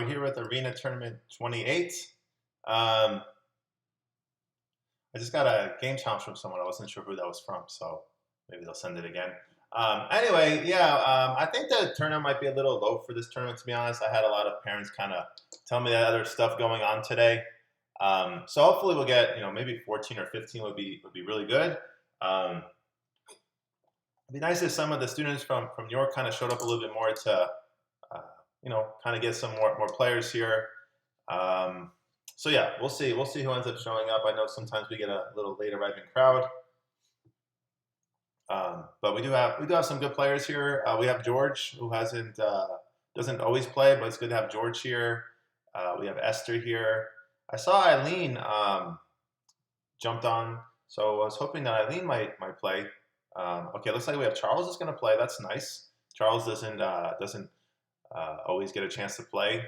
We're here with Arena Tournament 28. Um, I just got a game challenge from someone. I wasn't sure who that was from, so maybe they'll send it again. Anyway, yeah, I think the tournament might be a little low for this tournament, to be honest. I had a lot of parents kind of tell me that other stuff going on today. So hopefully we'll get, maybe 14 or 15 would be really good. Um, it'd be nice if some of the students from New York kind of showed up a little bit more to, kind of get some more players here. Um, so yeah, we'll see. We'll see who ends up showing up. I know sometimes we get a little late arriving crowd, but we do have some good players here. We have George, who hasn't doesn't always play, but it's good to have George here. We have Esther here. I saw Eileen jumped on, so I was hoping that Eileen might play. Okay, looks like we have Charles is going to play. That's nice. Charles doesn't always get a chance to play.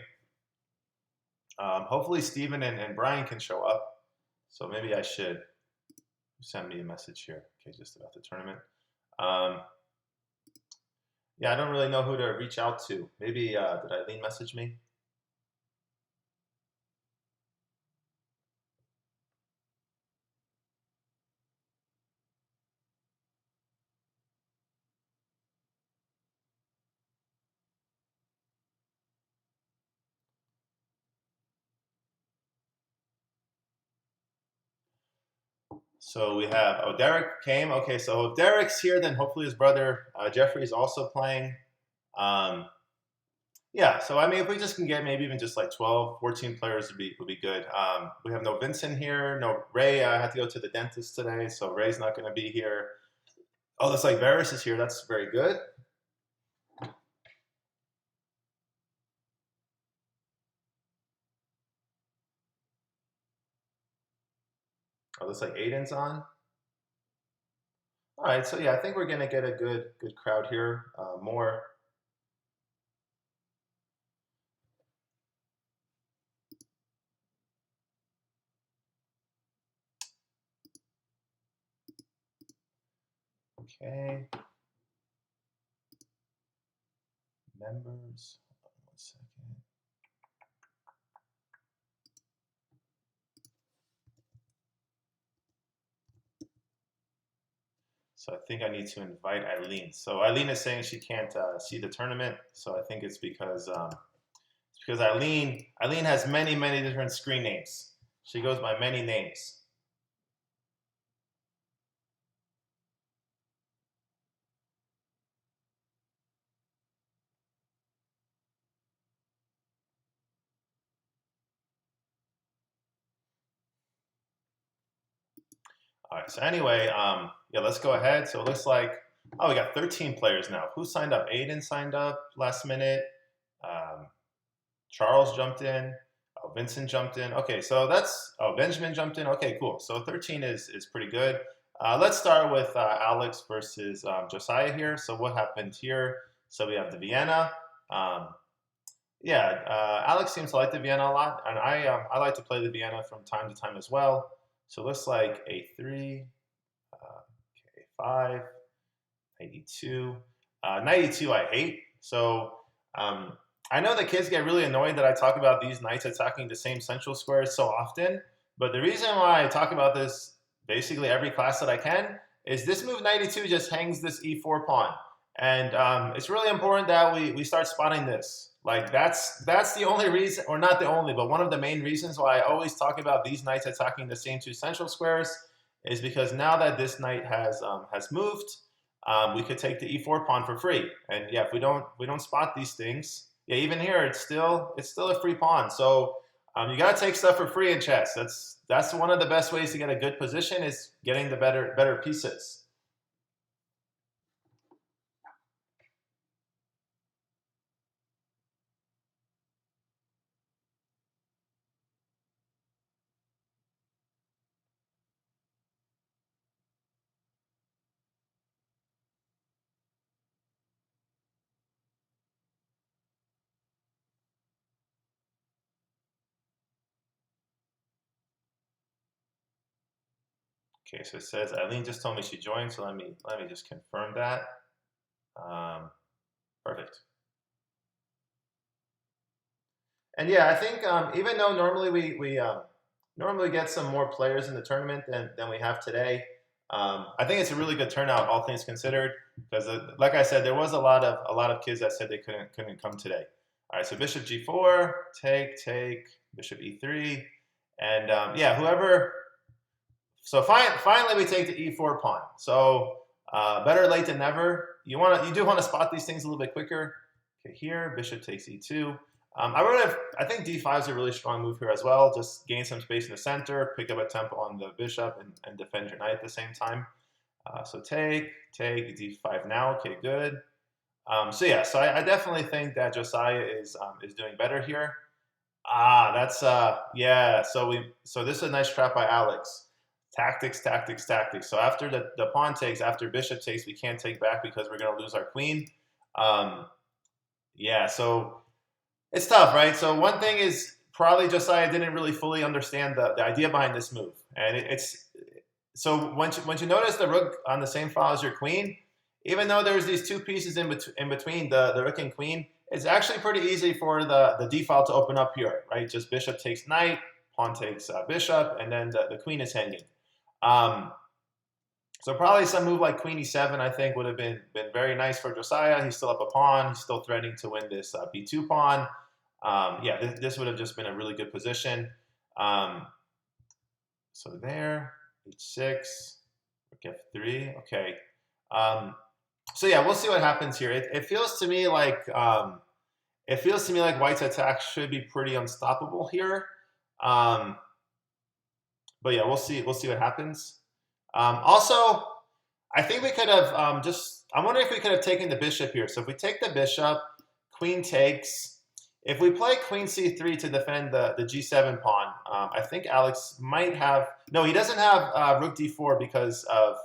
Hopefully Steven and Brian can show up. So maybe I should send me a message here. Okay, just about the tournament. Yeah, I don't really know who to reach out to. Maybe did Eileen message me? So we have, oh, Derek came. Okay, so if Derek's here, then hopefully his brother Jeffrey is also playing. Um, yeah, so I mean, if we just can get maybe even just like 12, 14 players would be good. We have no Vincent here, no Ray. I had to go to the dentist today, so Ray's not going to be here. Oh, looks like Varys is here. That's very good. Oh, looks like Aiden's on. All right, so yeah, I think we're gonna get a good crowd here. More. Okay. Members. Hold on 1 second. So I think I need to invite Eileen. So Eileen is saying she can't see the tournament. So I think it's because Eileen has many different screen names. She goes by many names. All right. So anyway, yeah, let's go ahead. So it looks like, oh, we got 13 players now. Who signed up? Aiden signed up last minute. Um, Charles jumped in. Oh, Vincent jumped in. Okay, so Benjamin jumped in. Okay, cool. So 13 is pretty good. Let's start with Alex versus Josiah here. So what happened here? So we have the Vienna. Um, yeah, Alex seems to like the Vienna a lot, and I like to play the Vienna from time to time as well. So it looks like A3, okay, A5, 92. 92 I hate. So I know the kids get really annoyed that I talk about these knights attacking the same central squares so often, but the reason why I talk about this basically every class that I can is this move 92 just hangs this e4 pawn. And it's really important that we start spotting this. Like that's the only reason, or not the only, but one of the main reasons why I always talk about these knights attacking the same two central squares is because now that this knight has moved, we could take the e4 pawn for free. And yeah, if we don't spot these things, yeah, even here it's still a free pawn. So you got to take stuff for free in chess. That's one of the best ways to get a good position is getting the better pieces. Okay, so it says Eileen just told me she joined, so let me just confirm that. Um, Perfect. And yeah, I think even though normally we normally get some more players in the tournament than we have today, I think it's a really good turnout, all things considered. Because like I said, there was a lot of kids that said they couldn't come today. All right, so bishop g4, take, bishop e3, and yeah, whoever. So finally we take the e4 pawn. So better late than never. You do want to spot these things a little bit quicker. Okay, here bishop takes e2. I think d5 is a really strong move here as well. Just gain some space in the center, pick up a tempo on the bishop, and defend your knight at the same time. So take d5 now. Okay, good. So yeah, so I definitely think that Josiah is doing better here. That's yeah. So this is a nice trap by Alex. Tactics, tactics, tactics. So after the pawn takes, after bishop takes, we can't take back because we're gonna lose our queen. Yeah, so it's tough, right? So one thing is probably Josiah didn't really fully understand the idea behind this move, and it's so once you notice the rook on the same file as your queen, even though there's these two pieces in between the rook and queen, it's actually pretty easy for the d file to open up here, right? Just bishop takes knight, pawn takes bishop, and then the queen is hanging. So probably some move like queen e7, I think, would have been very nice for Josiah. He's still up a pawn. He's still threatening to win this b2 pawn. Yeah, this would have just been a really good position. So there, h6, rook f3. Okay. So yeah, we'll see what happens here. It feels to me like White's attack should be pretty unstoppable here. But yeah, we'll see what happens. Also, I think we could have I'm wondering if we could have taken the bishop here. So if we take the bishop, queen takes. If we play queen c3 to defend the g7 pawn, I think Alex might have. No, he doesn't have rook d4 because of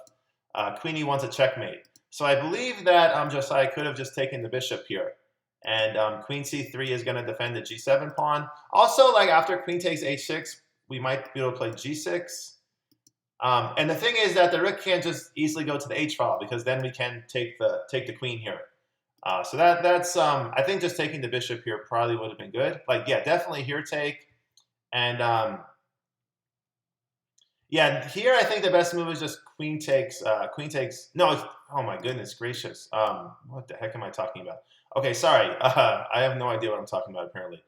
queen e1's a checkmate. So I believe that Josiah could have just taken the bishop here. And queen c3 is going to defend the g7 pawn. Also, like after queen takes h6, we might be able to play g6. And the thing is that the rook can't just easily go to the h file because then we can take the queen here. So that's I think just taking the bishop here probably would have been good. Like yeah, definitely here take, and yeah, here I think the best move is just queen takes. No, oh my goodness gracious. What the heck am I talking about? Okay, sorry. I have no idea what I'm talking about apparently.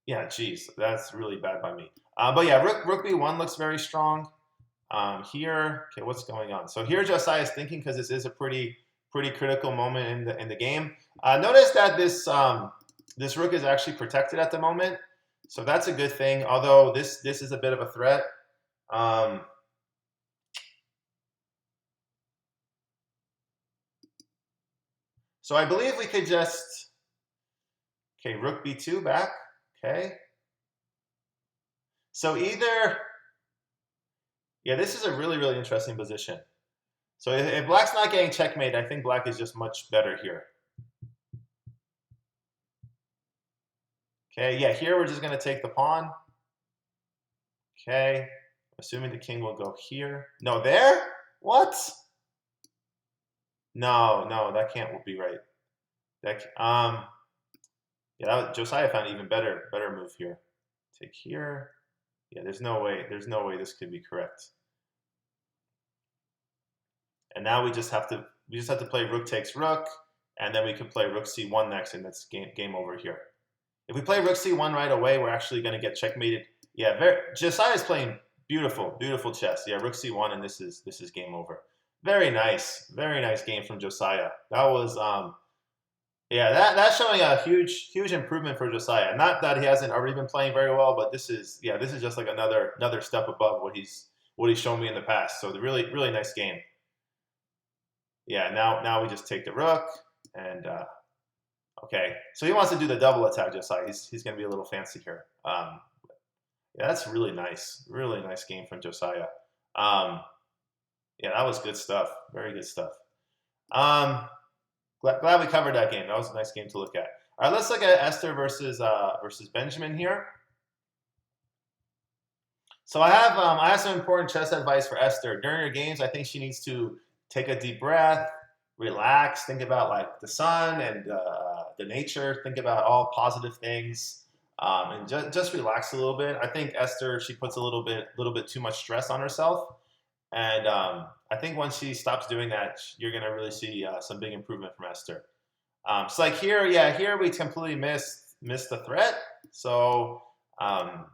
Yeah, geez, that's really bad by me. But yeah, rook b1 looks very strong. Here, okay, what's going on? So here Josiah is thinking because this is a pretty critical moment in the game. Notice that this rook is actually protected at the moment, so that's a good thing. Although this is a bit of a threat. So I believe we could just rook b2 back. Okay. So either yeah, this is a really interesting position. So if black's not getting checkmate, I think black is just much better here. Okay, yeah, here we're just going to take the pawn. Okay, assuming the king will go here. No, there? What? No, that can't be right. Yeah, Josiah found an even better move here. Take here. Yeah, there's no way this could be correct. And now we just have to play rook takes rook, and then we can play rook c1 next, and that's game over here. If we play rook c1 right away, we're actually going to get checkmated. Yeah, Josiah is playing beautiful chess. Yeah, rook c1, and this is game over. Very nice game from Josiah. That was yeah, that's showing a huge improvement for Josiah. Not that he hasn't already been playing very well, but this is just like another step above what he's shown me in the past. So the really nice game. Yeah, now we just take the rook, and okay. So he wants to do the double attack, Josiah. He's going to be a little fancy here. Yeah, that's really nice game from Josiah. Yeah, that was good stuff. Very good stuff. Glad we covered that game. That was a nice game to look at. All right, let's look at Esther versus Benjamin here. So I have some important chess advice for Esther. During her games, I think she needs to take a deep breath, relax, think about like the sun and the nature, think about all positive things, and just relax a little bit. I think Esther, she puts a little bit too much stress on herself, and I think once she stops doing that, you're gonna really see some big improvement from Esther. So like here, yeah, here we completely missed the threat. So um,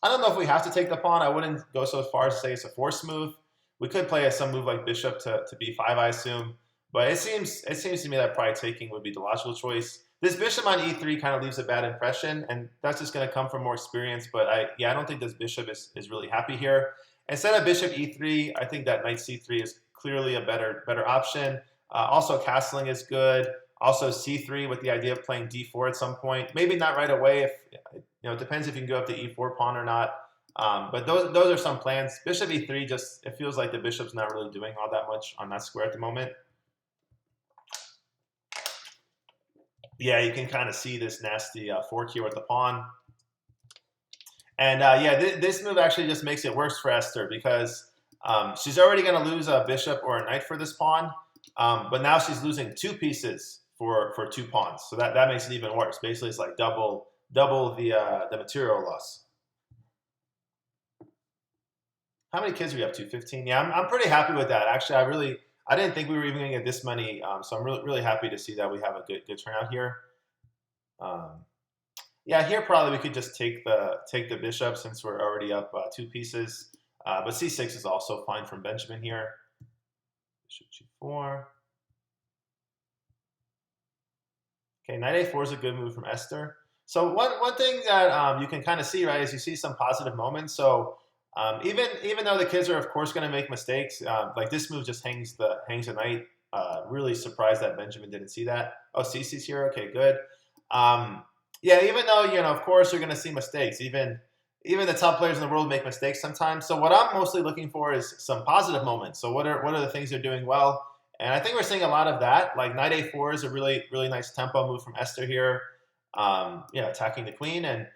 I don't know if we have to take the pawn. I wouldn't go so far as to say it's a force move. We could play some move like bishop to b5, I assume. But it seems to me that probably taking would be the logical choice. This bishop on e3 kind of leaves a bad impression, and that's just going to come from more experience. But I don't think this bishop is really happy here. Instead of bishop e3, I think that knight c3 is clearly a better option. Also, castling is good. Also, c3 with the idea of playing d4 at some point. Maybe not right away. If it depends if you can go up to e4 pawn or not. But those are some plans. Bishop e3 just it feels like the bishop's not really doing all that much on that square at the moment. Yeah, you can kind of see this nasty fork here with the pawn. And yeah, this move actually just makes it worse for Esther because she's already going to lose a bishop or a knight for this pawn, but now she's losing two pieces for two pawns. So that makes it even worse. Basically, it's like double the material loss. How many kids are we up to? 15. Yeah, I'm pretty happy with that. Actually, I didn't think we were even going to get this many, so I'm really happy to see that we have a good turnout here. Yeah, here probably we could just take the bishop since we're already up two pieces. But c6 is also fine from Benjamin here. Bishop g4. Okay, knight a4 is a good move from Esther. So one thing that you can kind of see, right, is you see some positive moments. So even though the kids are of course going to make mistakes, like this move just hangs the knight. Really surprised that Benjamin didn't see that. Oh, Cece's here. Okay, good. Yeah, even though of course you're going to see mistakes. Even the top players in the world make mistakes sometimes. So what I'm mostly looking for is some positive moments. So what are the things they're doing well? And I think we're seeing a lot of that. Like knight a4 is a really nice tempo move from Esther here. Attacking the queen. And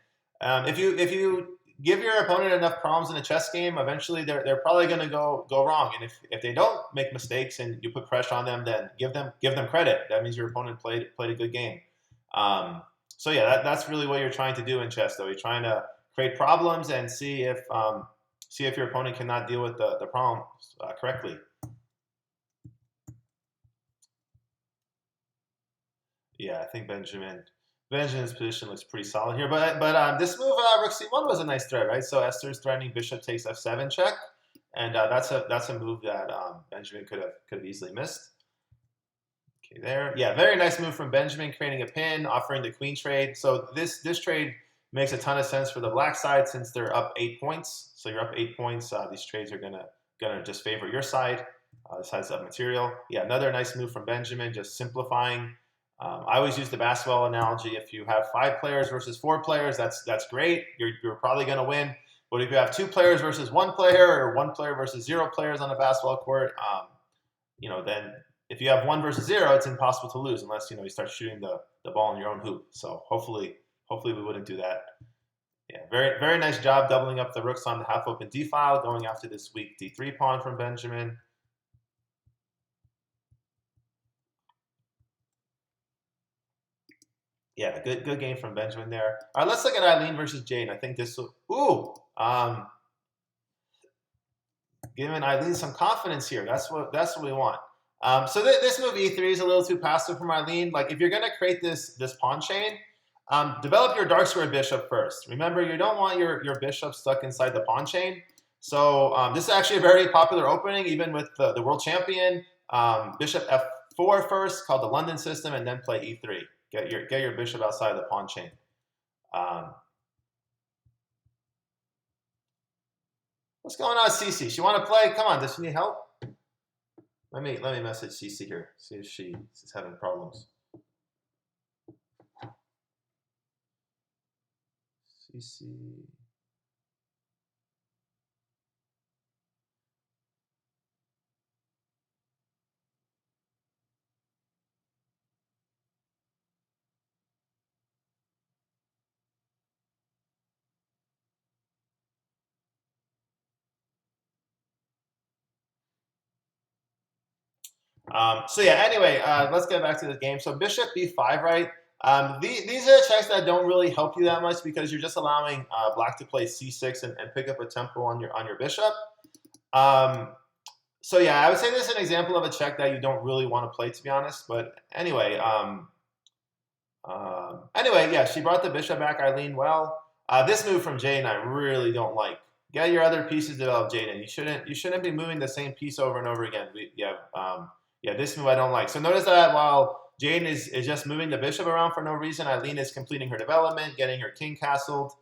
if you give your opponent enough problems in a chess game, eventually they're probably going to go wrong. And if they don't make mistakes and you put pressure on them, then give them credit. That means your opponent played a good game. So yeah, that's really what you're trying to do in chess, though. You're trying to create problems and see if your opponent cannot deal with the problems correctly. Yeah, I think Benjamin's position looks pretty solid here. But this move, rook c1 was a nice threat, right? So Esther's threatening bishop takes f7 check, and that's a move that Benjamin could have easily missed. Okay, there. Yeah, very nice move from Benjamin, creating a pin, offering the queen trade. So this trade makes a ton of sense for the black side since they're up 8 points. So you're up 8 points. These trades are gonna just favor your side. This has up material. Yeah, another nice move from Benjamin, just simplifying. I always use the basketball analogy. If you have 5 players versus 4 players, that's great. You're probably going to win. But if you have 2 players versus 1 player, or 1 player versus 0 players on a basketball court, then if you have 1 versus 0, it's impossible to lose unless you start shooting the ball in your own hoop. So hopefully we wouldn't do that. Yeah, very nice job doubling up the rooks on the half open d file, going after this weak d3 pawn from Benjamin. Yeah, good game from Benjamin there. All right, let's look at Eileen versus Jane. I think this will giving Eileen some confidence here. That's what we want. So this move e3 is a little too passive from Eileen. Like if you're gonna create this pawn chain, develop your dark square bishop first. Remember, you don't want your bishop stuck inside the pawn chain. So this is actually a very popular opening, even with the world champion. Bishop f4 first, called the London system, and then play e3. Get your bishop outside the pawn chain. What's going on, Cece? She want to play? Come on, does she need help? Let me message Cece here. See if she's having problems. Cece. So yeah, anyway, let's get back to the game. So bishop b5, right? These are checks that don't really help you that much because you're just allowing black to play c6 and pick up a tempo on your bishop. Um, so yeah, I would say this is an example of a check that you don't really want to play, to be honest. But anyway, anyway, yeah, she brought the bishop back, Eileen. Well, this move from Jaden I really don't like. Get your other pieces developed, Jaden. You shouldn't be moving the same piece over and over again. Yeah, this move I don't like. So notice that while Jaden is just moving the bishop around for no reason, Eileen is completing her development, getting her king castled.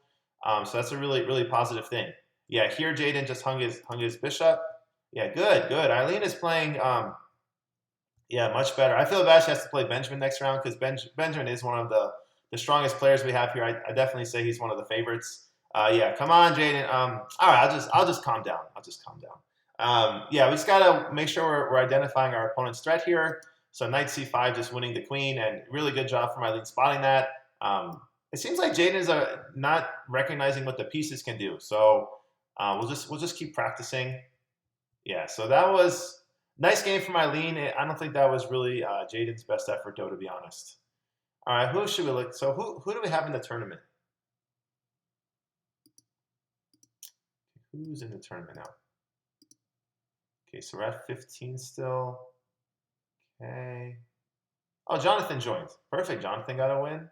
So that's a really positive thing. Yeah, here Jaden just hung his bishop. Yeah, good. Eileen is playing. Yeah, much better. I feel bad she has to play Benjamin next round because Benjamin is one of the strongest players we have here. I definitely say he's one of the favorites. Yeah, come on, Jaden. All right, I'll just calm down. Yeah, we just gotta make sure we're identifying our opponent's threat here. So knight c5, just winning the queen, and really good job from Eileen spotting that. It seems like Jaden is not recognizing what the pieces can do. So we'll just keep practicing. Yeah, so that was nice game from Eileen. I don't think that was really Jaden's best effort, though, to be honest. All right, who should we look? So who do we have in the tournament? Who's in the tournament now? Okay, so we're at 15 still. Okay. Oh, Jonathan joined. Perfect. Jonathan got a win.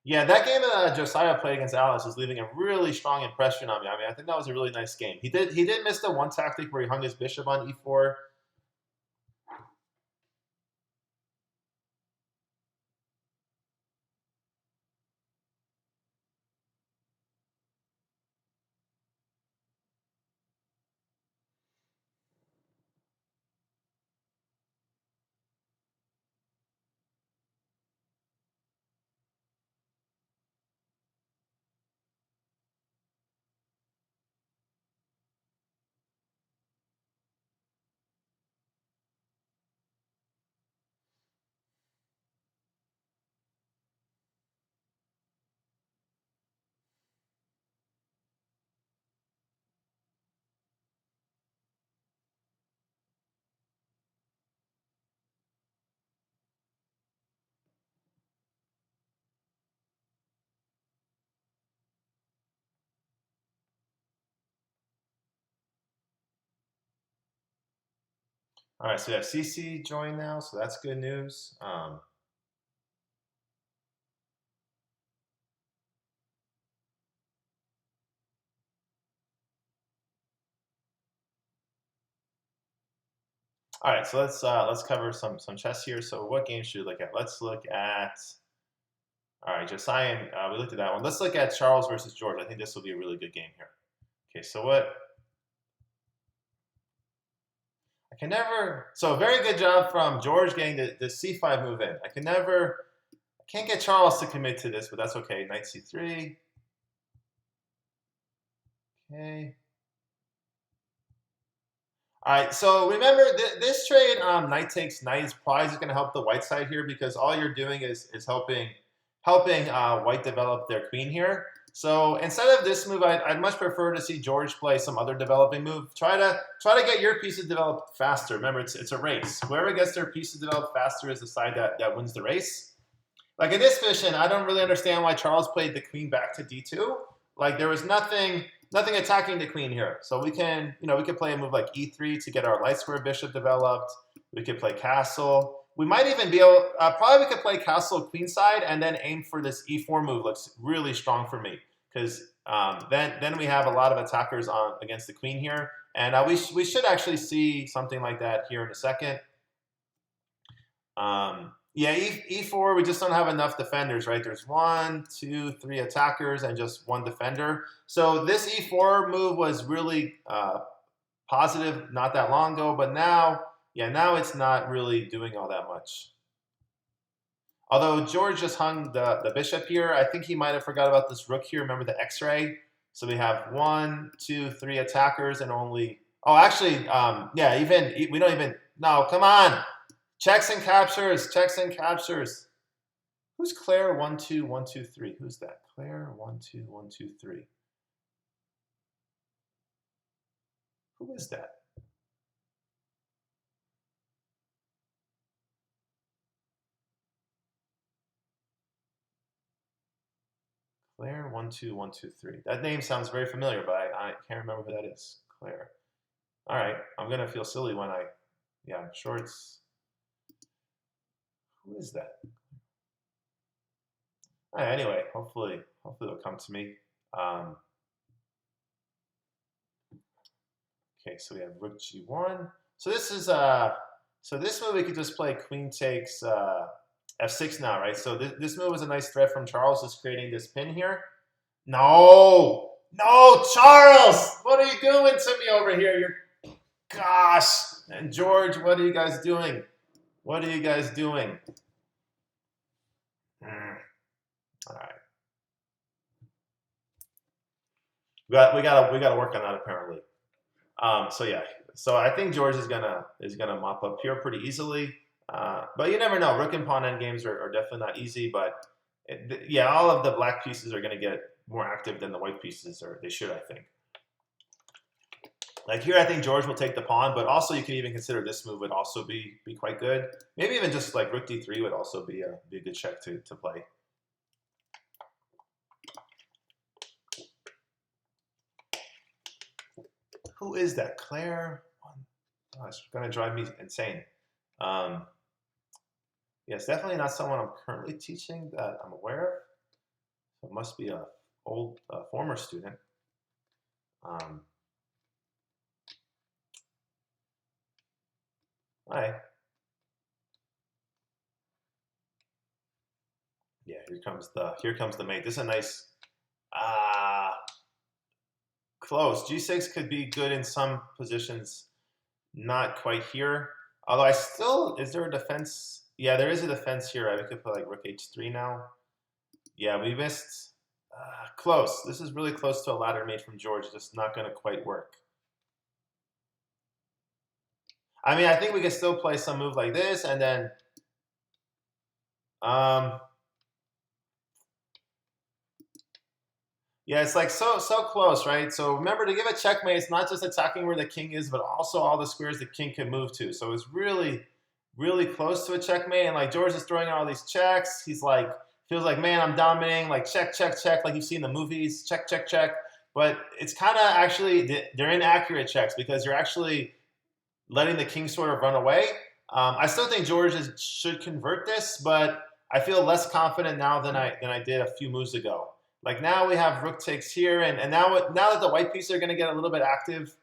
Yeah, that game that Josiah played against Alice is leaving a really strong impression on me. I mean, I think that was a really nice game. He did miss the one tactic where he hung his bishop on e4. All right, so we have CC joined now, so that's good news. All right, so let's cover some chess here. So what game should we look at? Let's look at. All right, Josiah. We looked at that one. Let's look at Charles versus George. I think this will be a really good game here. Okay, so what? I can never. So very good job from George getting the c5 move in. I can't get Charles to commit to this, but that's okay. Knight c3. Okay. All right, so remember this trade, knight takes knight, is probably just going to help the white side here because all you're doing is helping white develop their queen here. So instead of this move, I'd much prefer to see George play some other developing move. Try to get your pieces developed faster. Remember, it's a race. Whoever gets their pieces developed faster is the side that wins the race. Like in this position, I don't really understand why Charles played the queen back to d2. Like there was nothing attacking the queen here. So we can play a move like e3 to get our light square bishop developed. We could play castle. We might even be able, probably we could play castle queenside and then aim for this e4 move. Looks really strong for me because then we have a lot of attackers on against the queen here. And we should actually see something like that here in a second. Yeah, e4, we just don't have enough defenders, right? There's 1, 2, 3 attackers and just one defender. So this e4 move was really positive not that long ago, but now it's not really doing all that much. Although George just hung the bishop here, I think he might have forgot about this rook here. Remember the x-ray? So we have 1, 2, 3 attackers and only... Oh, actually, yeah, we don't even... No, come on! Checks and captures. Who's Claire 1 2 1 2 3? Who's that? Claire 1 2 1 2 3. Who is that? Claire 12123. That name sounds very familiar, but I can't remember who that is. Claire. All right, I'm gonna feel silly when I. Yeah, I'm sure it's. Who is that? All right, anyway, hopefully it'll come to me. Um, okay, so we have Rook G1. So this is so this move we could just play Queen takes F6 now, right? So this move was a nice threat from Charles, just creating this pin here. No, no, Charles, what are you doing to me over here? Gosh, and George, what are you guys doing? What are you guys doing? All right, we gotta work on that apparently. So yeah, so I think George is gonna mop up here pretty easily. But you never know. Rook and pawn endgames are definitely not easy. But yeah, all of the black pieces are gonna get more active than the white pieces, or they should, I think. Like here, I think George will take the pawn, but also you can even consider this move would also be quite good. Maybe even just like Rook D3 would also be a good check to play. Who is that? Claire? Oh, it's going to drive me insane. Yeah, it's definitely not someone I'm currently teaching that I'm aware of. So it must be a old former student. All right. Yeah, here comes the mate. This is a nice close. G6 could be good in some positions, not quite here. Although is there a defense? Yeah, there is a defense here. Right? We could put like Rook H3 now. Yeah, we missed. Close. This is really close to a ladder mate from George. Just not going to quite work. I mean, I think we can still play some move like this, and then, yeah, it's like so close, right? So remember, to give a checkmate, it's not just attacking where the king is, but also all the squares the king can move to. So it's really, really close to a checkmate. And like George is throwing out all these checks. He's like, feels like, man, I'm dominating. Like check, check, check, like you see in the movies, check, check, check. But it's kind of actually they're inaccurate checks because you're actually letting the king sort of run away. I still think George should convert this, but I feel less confident now than I did a few moves ago. Like now we have Rook takes here, and now that the white pieces are going to get a little bit active,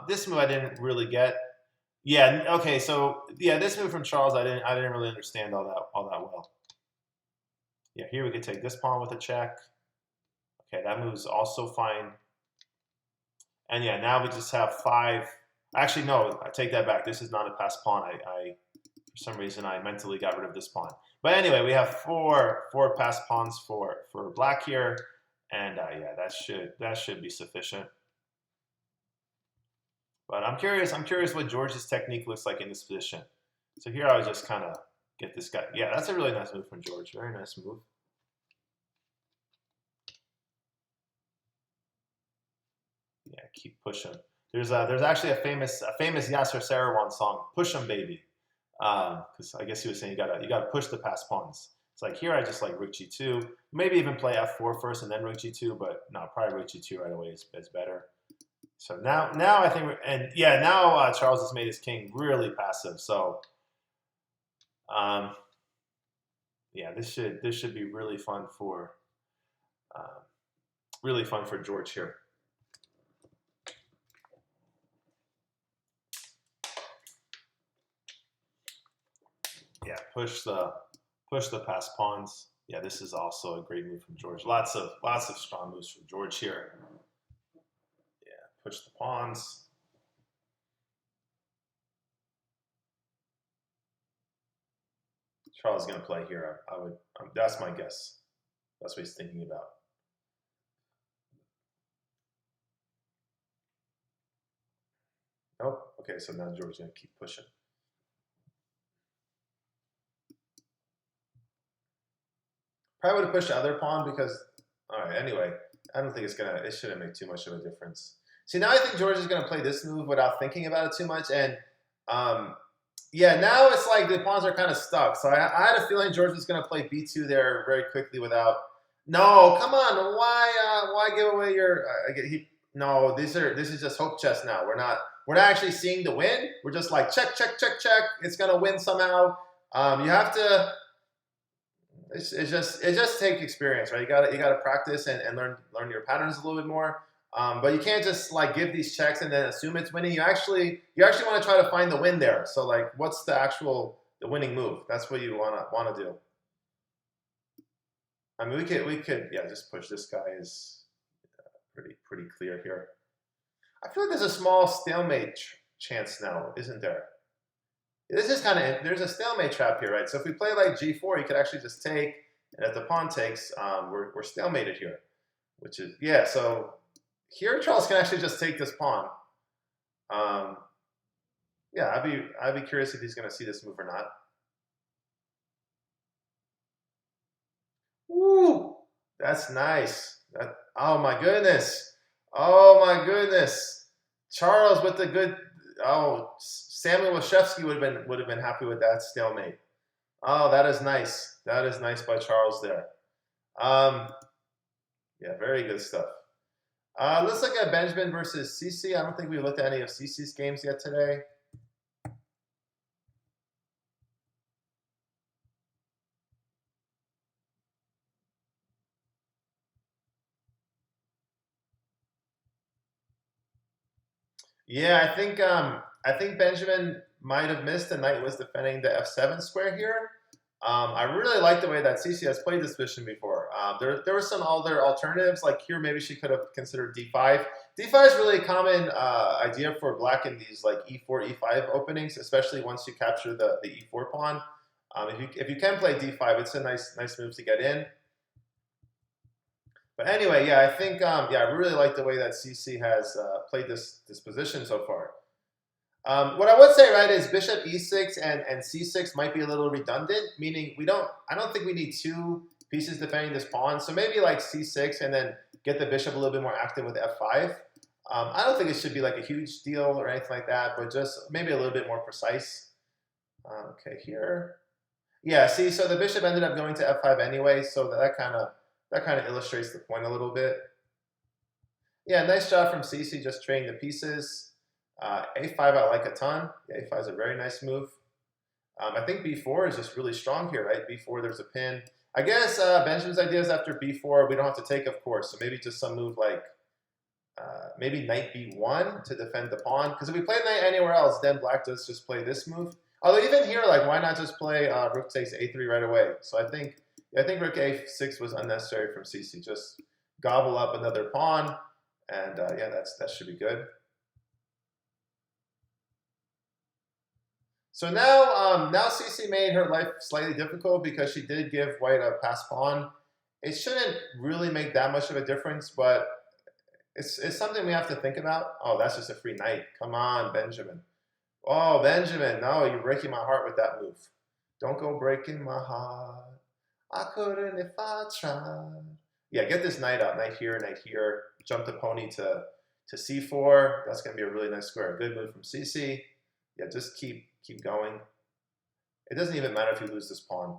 this move I didn't really get. Yeah, okay, so yeah, this move from Charles I didn't really understand all that well. Yeah, here we could take this pawn with a check. Okay, that move's also fine. And yeah, now we just have 5. Actually, no, I take that back. This is not a passed pawn. I for some reason I mentally got rid of this pawn. But anyway, we have four passed pawns for black here, and yeah, that should be sufficient. But I'm curious what George's technique looks like in this position. So here I would just kind of get this guy. Yeah, that's a really nice move from George. Very nice move. Yeah, keep pushing. There's actually a famous Yasser Seirawan song, "Push 'em, Baby," because I guess he was saying you gotta push the passed pawns. It's like here I just like Rook G2, maybe even play F4 first and then Rook G2, but no, probably Rook G2 right away is better. So now I think, now Charles has made his king really passive. So, yeah, this should be really fun for George here. Yeah, push the passed pawns. Yeah, this is also a great move from George. Lots of strong moves from George here. Yeah, push the pawns. Charles is going to play here. That's my guess. That's what he's thinking about. Nope. Okay, so now George's going to keep pushing. Probably would have pushed the other pawn because, all right, anyway, I don't think it shouldn't make too much of a difference. See, now I think George is going to play this move without thinking about it too much. And um, yeah, now it's like the pawns are kind of stuck. So I had a feeling George was going to play b2 there very quickly without. No, come on. Why give away your? No, this is just hope chess now. We're not actually seeing the win. We're just like check, check, check, check. It's gonna win somehow. You have to. It just takes experience, right? You gotta practice and learn your patterns a little bit more. But you can't just like give these checks and then assume it's winning. You actually want to try to find the win there. So like, what's the winning move? That's what you wanna do. I mean, we could yeah, just push. This guy is pretty clear here. I feel like there's a small stalemate chance now, isn't there? This is kind of, there's a stalemate trap here, right? So if we play like g4, you could actually just take, and if the pawn takes, we're stalemated here, which is, yeah, so here Charles can actually just take this pawn. Yeah, I'd be curious if he's going to see this move or not. Woo! That's nice. Oh my goodness. Oh my goodness. Charles with the good. Oh, Samuel Washevsky would have been happy with that stalemate. Oh, that is nice. That is nice by Charles there. Yeah, very good stuff. Let's look at Benjamin versus Cece. I don't think we looked at any of Cece's games yet today. Yeah, I think Benjamin might have missed. The knight was defending the f7 square here. I really like the way that Cece has played this position before. There were some other alternatives, like here maybe she could have considered d5. D5 is really a common idea for black in these like e4, e5 openings, especially once you capture the e4 pawn. If you can play d5, it's a nice move to get in. But anyway, yeah, I think yeah, I really like the way that Cece has played this position so far. What I would say, right, is bishop e6 and c6 might be a little redundant, meaning I don't think we need two pieces defending this pawn. So maybe like c6 and then get the bishop a little bit more active with f5. I don't think it should be like a huge deal or anything like that, but just maybe a little bit more precise. Okay, here. Yeah, see, so the bishop ended up going to f5 anyway, so that kind of illustrates the point a little bit. Yeah, nice job from Cece just trading the pieces. A5 I like a ton. A5 is a very nice move. I think b4 is just really strong here, right? b4, there's a pin. I guess Benjamin's idea is after b4, we don't have to take, of course. So maybe just some move like maybe knight b1 to defend the pawn. Because if we play knight anywhere else, then black does just play this move. Although even here, like, why not just play rook takes a3 right away? So I think rook a6 was unnecessary from Cece. Just gobble up another pawn, and yeah, that should be good. So now Cece made her life slightly difficult because she did give white a pass pawn. It shouldn't really make that much of a difference, but it's something we have to think about. Oh, that's just a free knight. Come on, Benjamin. Oh, Benjamin, no, you're breaking my heart with that move. Don't go breaking my heart. I couldn't if I tried. Yeah, get this knight out. Knight here. Jump the pony to c4. That's going to be a really nice square. Good move from Cece. Yeah, just keep going. It doesn't even matter if you lose this pawn.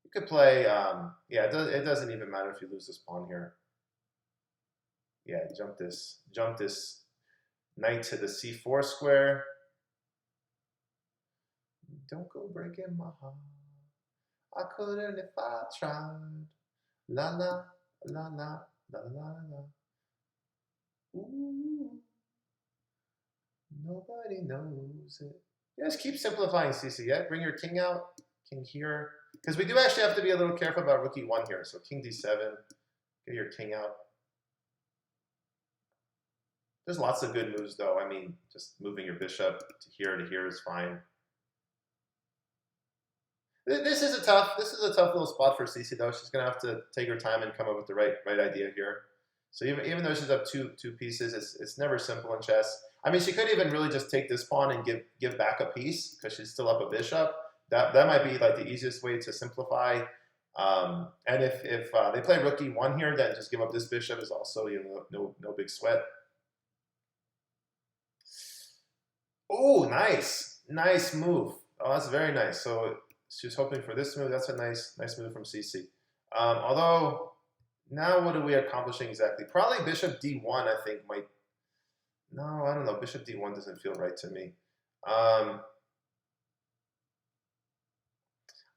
You could play, yeah, it doesn't even matter if you lose this pawn here. Yeah, jump this knight to the c4 square. Don't go breaking my heart. I couldn't if I tried. La la la la la la la. Ooh. Nobody knows it. Yeah, just keep simplifying, Cece. Yeah, bring your king out, king here, because we do actually have to be a little careful about rook e1 here. So king d7, get your king out. There's lots of good moves, though. I mean, just moving your bishop to here is fine. This is a tough little spot for Cece, though. She's gonna have to take her time and come up with the right idea here. So even though she's up two pieces, it's never simple in chess. I mean, she could even really just take this pawn and give back a piece because she's still up a bishop. That might be like the easiest way to simplify. And if they play rook e1 here, then just give up this bishop is also no big sweat. Oh, nice move. Oh, that's very nice. So she was hoping for this move. That's a nice move from CC. Although now what are we accomplishing exactly? Probably bishop d1. I think might. No, I don't know. Bishop d1 doesn't feel right to me.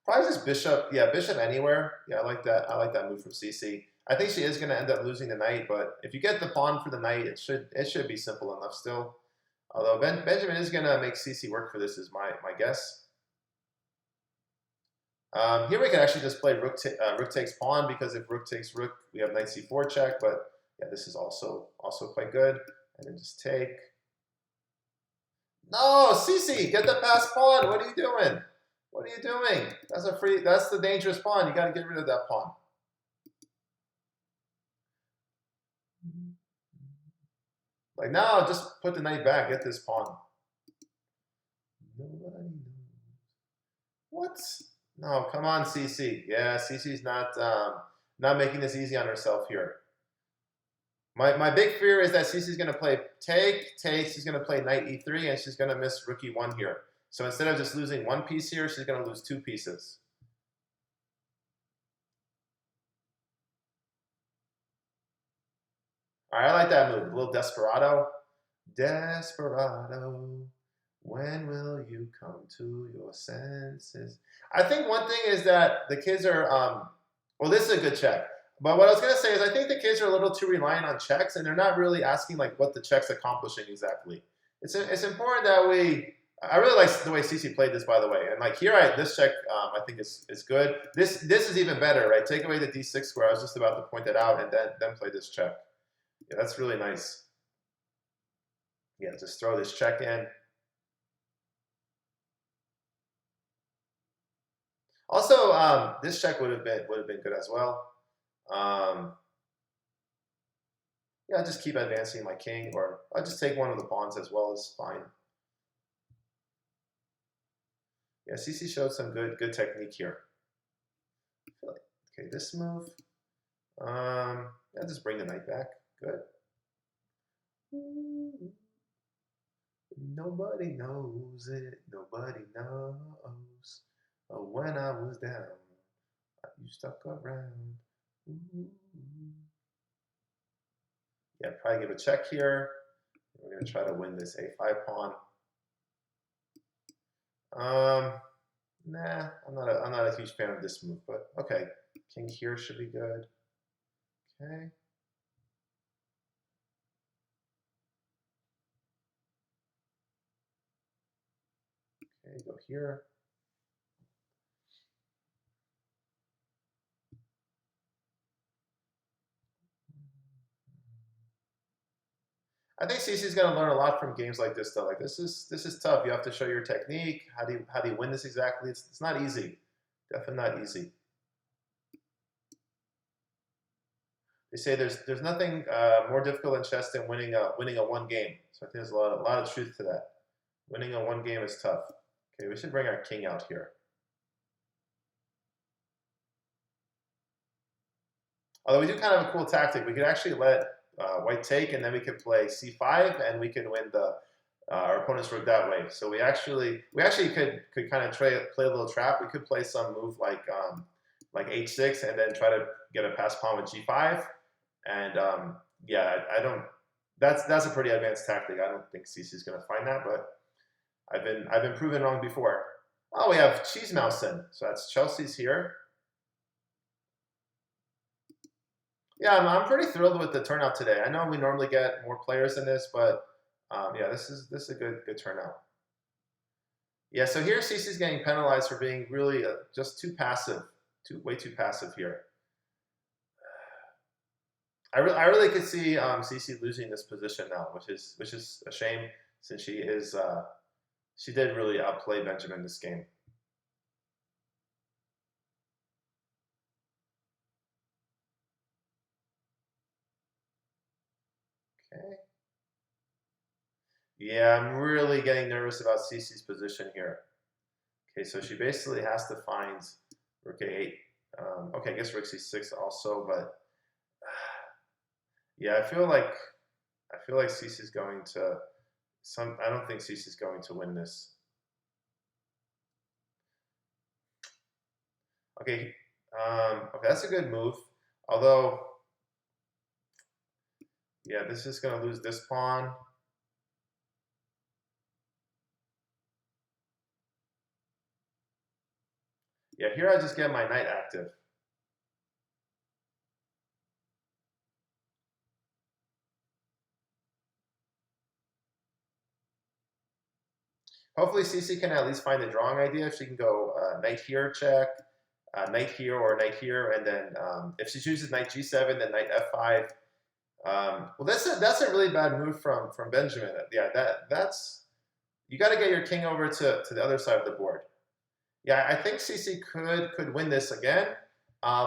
Probably just bishop. Yeah, bishop anywhere. Yeah, I like that. I like that move from CC. I think she is going to end up losing the knight, but if you get the pawn for the knight, it should be simple enough still. Although Benjamin is going to make CC work for this, is my guess. Here we can actually just play rook takes pawn, because if rook takes rook, we have knight c4 check. But yeah, this is also quite good. And then just take. No, CC, get the passed pawn. What are you doing? What are you doing? That's the dangerous pawn. You got to get rid of that pawn. Like, no, just put the knight back. Get this pawn. Nobody knows. What? No, come on, CC. Yeah, CC's not making this easy on herself here. My big fear is that CC's going to play take. She's going to play knight e3, and she's going to miss rook e1 here. So instead of just losing one piece here, she's going to lose two pieces. All right, I like that move. A little desperado. Desperado, when will you come to your senses? I think one thing is that the kids are, well, this is a good check. But what I was going to say is I think the kids are a little too reliant on checks, and they're not really asking like what the check's accomplishing exactly. It's important that I really like the way CC played this, by the way. And like here, this check I think is good. This is even better, right? Take away the d6 square. I was just about to point that out, and then play this check. Yeah, that's really nice. Yeah, just throw this check in. Also, this check would have been good as well. Yeah, I'll just keep advancing my king, or I'll just take one of the pawns as well as fine. Yeah, CC showed some good technique here. Okay, this move. Yeah, just bring the knight back. Good. Nobody knows it. Nobody knows. When I was down, you stuck around. Yeah, probably give a check here. We're going to try to win this a5 pawn. Nah, I'm not a huge fan of this move, but okay. King here should be good. Okay. Okay, go here. I think CC's going to learn a lot from games like this, though. Like this is tough. You have to show your technique. How do you win this exactly? It's not easy. Definitely not easy. They say there's nothing more difficult in chess than winning a one game. So I think there's a lot of truth to that. Winning a one game is tough. Okay, we should bring our king out here. Although we do kind of a cool tactic. We could actually let white take, and then we could play c5, and we can win our opponent's rook that way. So we actually could kind of play a little trap. We could play some move like h6, and then try to get a pass pawn with g5. And yeah, I don't. That's a pretty advanced tactic. I don't think CC is going to find that, but I've been proven wrong before. Oh, we have Cheese Mousen. So that's Chelsea's here. Yeah, I'm pretty thrilled with the turnout today. I know we normally get more players in this, but yeah, this is a good turnout. Yeah, so here CC's getting penalized for being really just too passive, way too passive here. I really could see CC losing this position now, which is a shame, since she did really outplay Benjamin this game. Okay. Yeah, I'm really getting nervous about CC's position here. Okay, so she basically has to find rook a8 Okay, I guess Rook C6 also, but yeah, I feel like Cece's going to I don't think Cece's going to win this. Okay, okay, that's a good move. Although, yeah, this is going to lose this pawn. Yeah, here I just get my knight active. Hopefully Cece can at least find a drawing idea. If she can go knight here check, knight here or knight here, and then if she chooses knight g7, then knight f5. Well, that's a really bad move from Benjamin. Yeah, that's you got to get your king over to the other side of the board. Yeah, I think Cece could win this again.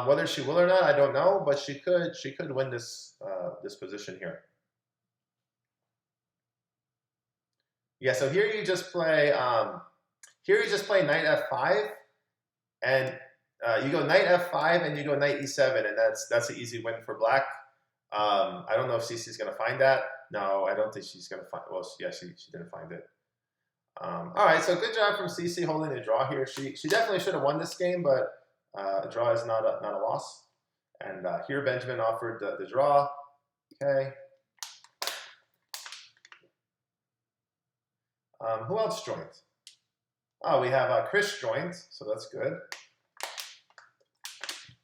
Whether she will or not, I don't know, but she could win this this position here. Yeah, so here you just play knight f5, and you go knight f5 and you go knight e7, and that's an easy win for black. I don't know if Cece's going to find that. No, I don't think she's going to find. Well, yeah, she didn't find it. All right, so good job from Cece holding the draw here. She definitely should have won this game, but a draw is not a loss. And here Benjamin offered the draw. Okay. Who else joined? Oh, we have Krish joined, so that's good.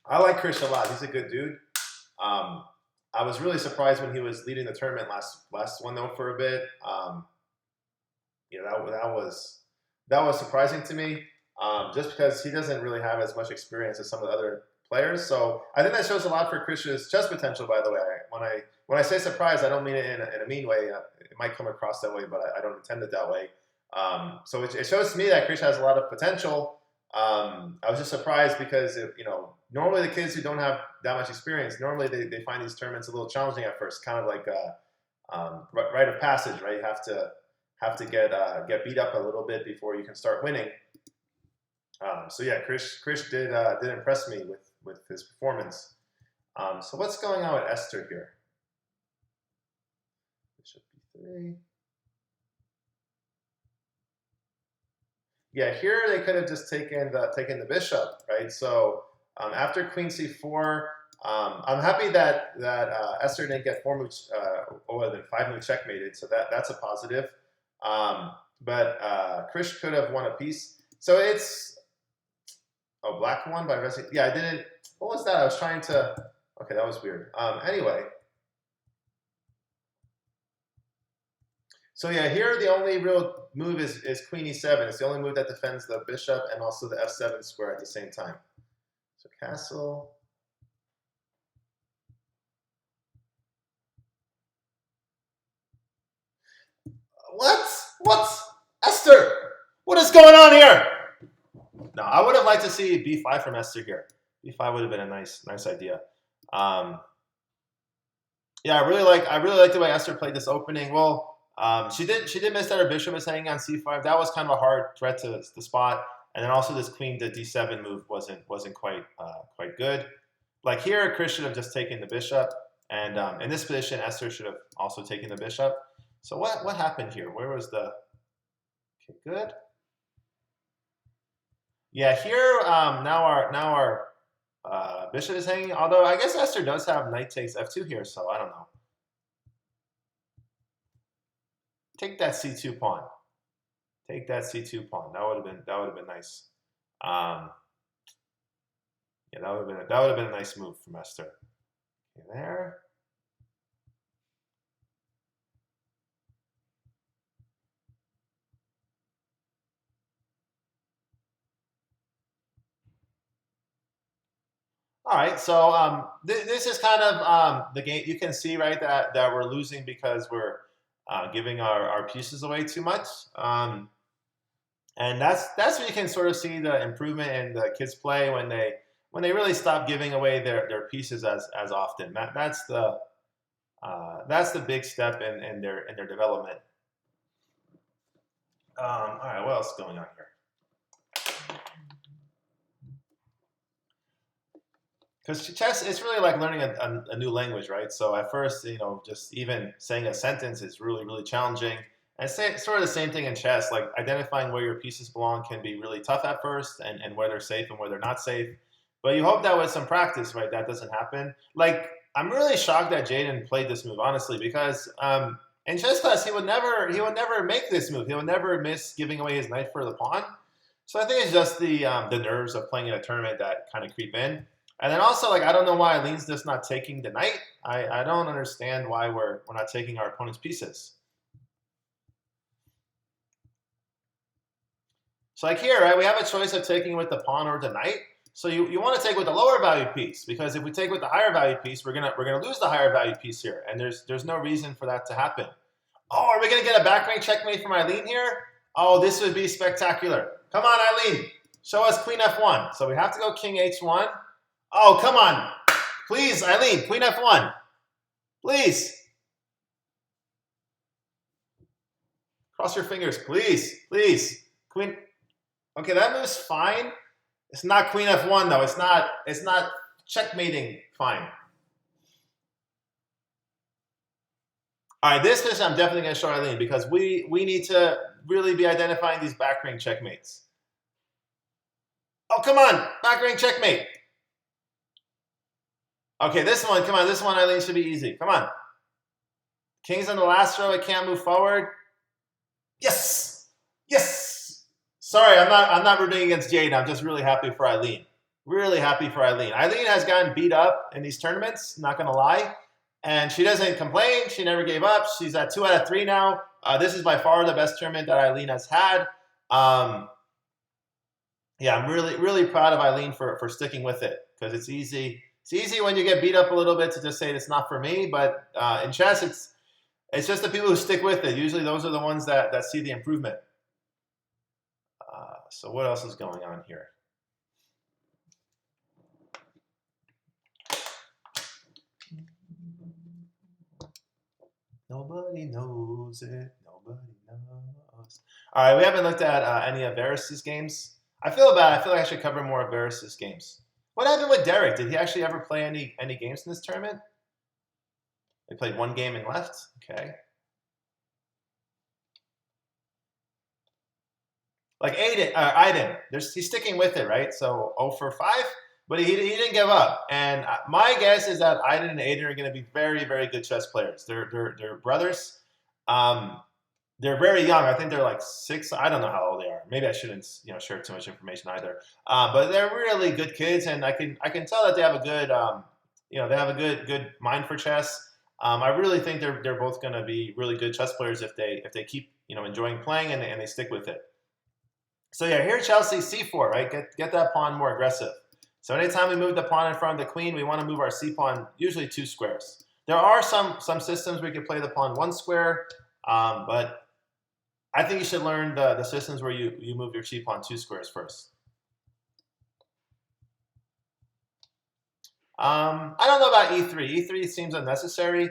I like Krish a lot. He's a good dude. I was really surprised when he was leading the tournament last one though for a bit. Yeah, that was surprising to me, just because he doesn't really have as much experience as some of the other players. So I think that shows a lot for Krish's chess potential. By the way, when I say surprised, I don't mean it in a mean way. It might come across that way, but I don't intend it that way. So it shows to me that Krish has a lot of potential. I was just surprised because normally the kids who don't have that much experience, normally they find these tournaments a little challenging at first, kind of like rite of passage, right? You have to get beat up a little bit before you can start winning. So yeah, Krish did impress me with his performance. So what's going on with Esther here? Bishop b3. Yeah, here they could have just taken the bishop, right? So after queen c4, I'm happy that Esther didn't get 5-move checkmated, so that's a positive. But Krish could have won a piece. So it's black won by resting. Yeah, I didn't. What was that? I was trying to. Okay, that was weird. Anyway. So yeah, here the only real move is queen e7. It's the only move that defends the bishop and also the f7 square at the same time. So castle. What? Esther! What is going on here? No, I would have liked to see b5 from Esther here. b5 would have been a nice idea. Yeah, I really like the way Esther played this opening. Well, she did miss that her bishop was hanging on c5. That was kind of a hard threat to the spot. And then also this queen to d7 move wasn't quite good. Like here, Krish should have just taken the bishop, and in this position, Esther should have also taken the bishop. So what happened here? Where was the? Okay, good. Yeah, here now our bishop is hanging. Although I guess Esther does have knight takes f2 here, so I don't know. Take that c2 pawn. Take that c2 pawn. That would have been nice. Yeah, that would have been a nice move from Esther. Okay, there. All right, so this is kind of the game. You can see, right, that we're losing because we're giving our pieces away too much. And that's where you can sort of see the improvement in the kids' play when they really stop giving away their pieces as often. That's the big step in their development. All right, what else is going on here? Because chess, it's really like learning a new language, right? So at first, just even saying a sentence is really, really challenging. And sort of the same thing in chess, like identifying where your pieces belong can be really tough at first and where they're safe and where they're not safe. But you hope that with some practice, right, that doesn't happen. Like, I'm really shocked that Jaden played this move, honestly, because in chess class, he would never make this move. He would never miss giving away his knight for the pawn. So I think it's just the nerves of playing in a tournament that kind of creep in. And then also, like, I don't know why Eileen's just not taking the knight. I don't understand why we're not taking our opponent's pieces. So like here, right, we have a choice of taking with the pawn or the knight. So you want to take with the lower value piece, because if we take with the higher value piece, we're gonna lose the higher value piece here, and there's no reason for that to happen. Oh, are we gonna get a back rank checkmate from Eileen here? Oh, this would be spectacular. Come on, Eileen, show us queen f1. So we have to go king h1. Oh, come on. Please, Eileen, queen f1. Please. Cross your fingers, please, please. Queen. Okay, that move's fine. It's not queen f1 though. It's not checkmating fine. All right, this position I'm definitely going to show Eileen, because we need to really be identifying these back rank checkmates. Oh, come on, back rank checkmate. Okay, this one, come on, this one, Eileen, should be easy. Come on. King's on the last row, it can't move forward. Yes! Yes! Sorry, I'm not rooting against Jade. I'm just really happy for Eileen. Really happy for Eileen. Eileen has gotten beat up in these tournaments, not gonna lie. And she doesn't complain. She never gave up. She's at 2 out of 3 now. This is by far the best tournament that Eileen has had. Yeah, I'm really, really proud of Eileen for sticking with it, because it's easy. It's easy when you get beat up a little bit to just say it's not for me. But in chess, it's just the people who stick with it. Usually those are the ones that see the improvement. So what else is going on here? Nobody knows it. Nobody knows. All right, we haven't looked at any of Varus's games. I feel bad. I feel like I should cover more of Varus's games. What happened with Derek? Did he actually ever play any games in this tournament? He played 1 game and left? Okay. Like Aiden, he's sticking with it, right? So 0 for 5, but he didn't give up. And my guess is that Aiden and Aiden are going to be very, very good chess players. They're brothers. They're very young. I think they're like 6. I don't know how old they are. Maybe I shouldn't, share too much information either. But they're really good kids, and I can tell that they have a good, they have a good mind for chess. I really think they're both going to be really good chess players if they keep enjoying playing and they stick with it. So yeah, here Chelsea c4, right? Get that pawn more aggressive. So anytime we move the pawn in front of the queen, we want to move our c pawn usually 2 squares. There are some systems where you can play the pawn 1 square, but I think you should learn the systems where you move your c pawn 2 squares first. I don't know about e3. E3 seems unnecessary.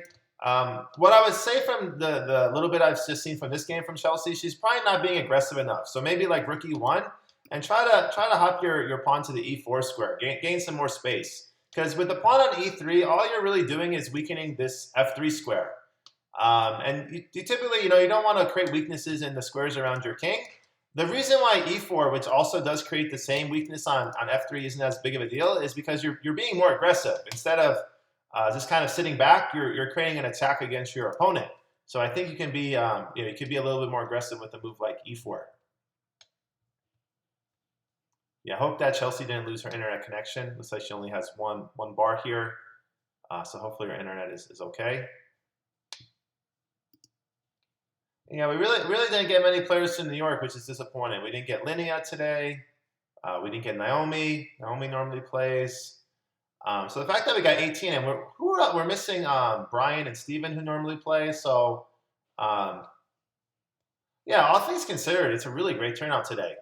What I would say from the little bit I've just seen from this game from Chelsea, she's probably not being aggressive enough. So maybe like rook e1 and try to hop your pawn to the e4 square, gain some more space. Because with the pawn on e3, all you're really doing is weakening this f3 square. And you typically, you don't want to create weaknesses in the squares around your king. The reason why e4, which also does create the same weakness on f3, isn't as big of a deal is because you're being more aggressive. Instead of just kind of sitting back, you're creating an attack against your opponent. So I think you can be, you could be a little bit more aggressive with a move like e4. Yeah, I hope that Chelsea didn't lose her internet connection. Looks like she only has one bar here. So hopefully her internet is okay. Yeah, we really didn't get many players to New York, which is disappointing. We didn't get Linnea today. We didn't get Naomi. Naomi normally plays. So the fact that we got 18, and we're missing Brian and Steven, who normally play. So, yeah, all things considered, it's a really great turnout today.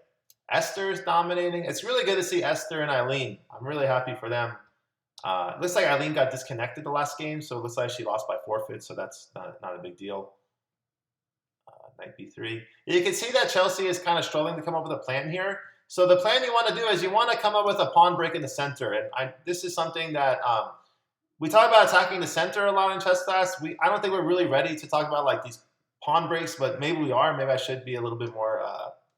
Esther is dominating. It's really good to see Esther and Eileen. I'm really happy for them. It looks like Eileen got disconnected the last game, so it looks like she lost by forfeit, so that's not a big deal. Knight b3. You can see that Chelsea is kind of struggling to come up with a plan here. So the plan you want to do is you want to come up with a pawn break in the center, and this is something that we talk about attacking the center a lot in chess class. I don't think we're really ready to talk about like these pawn breaks, but maybe we are. Maybe I should be a little bit more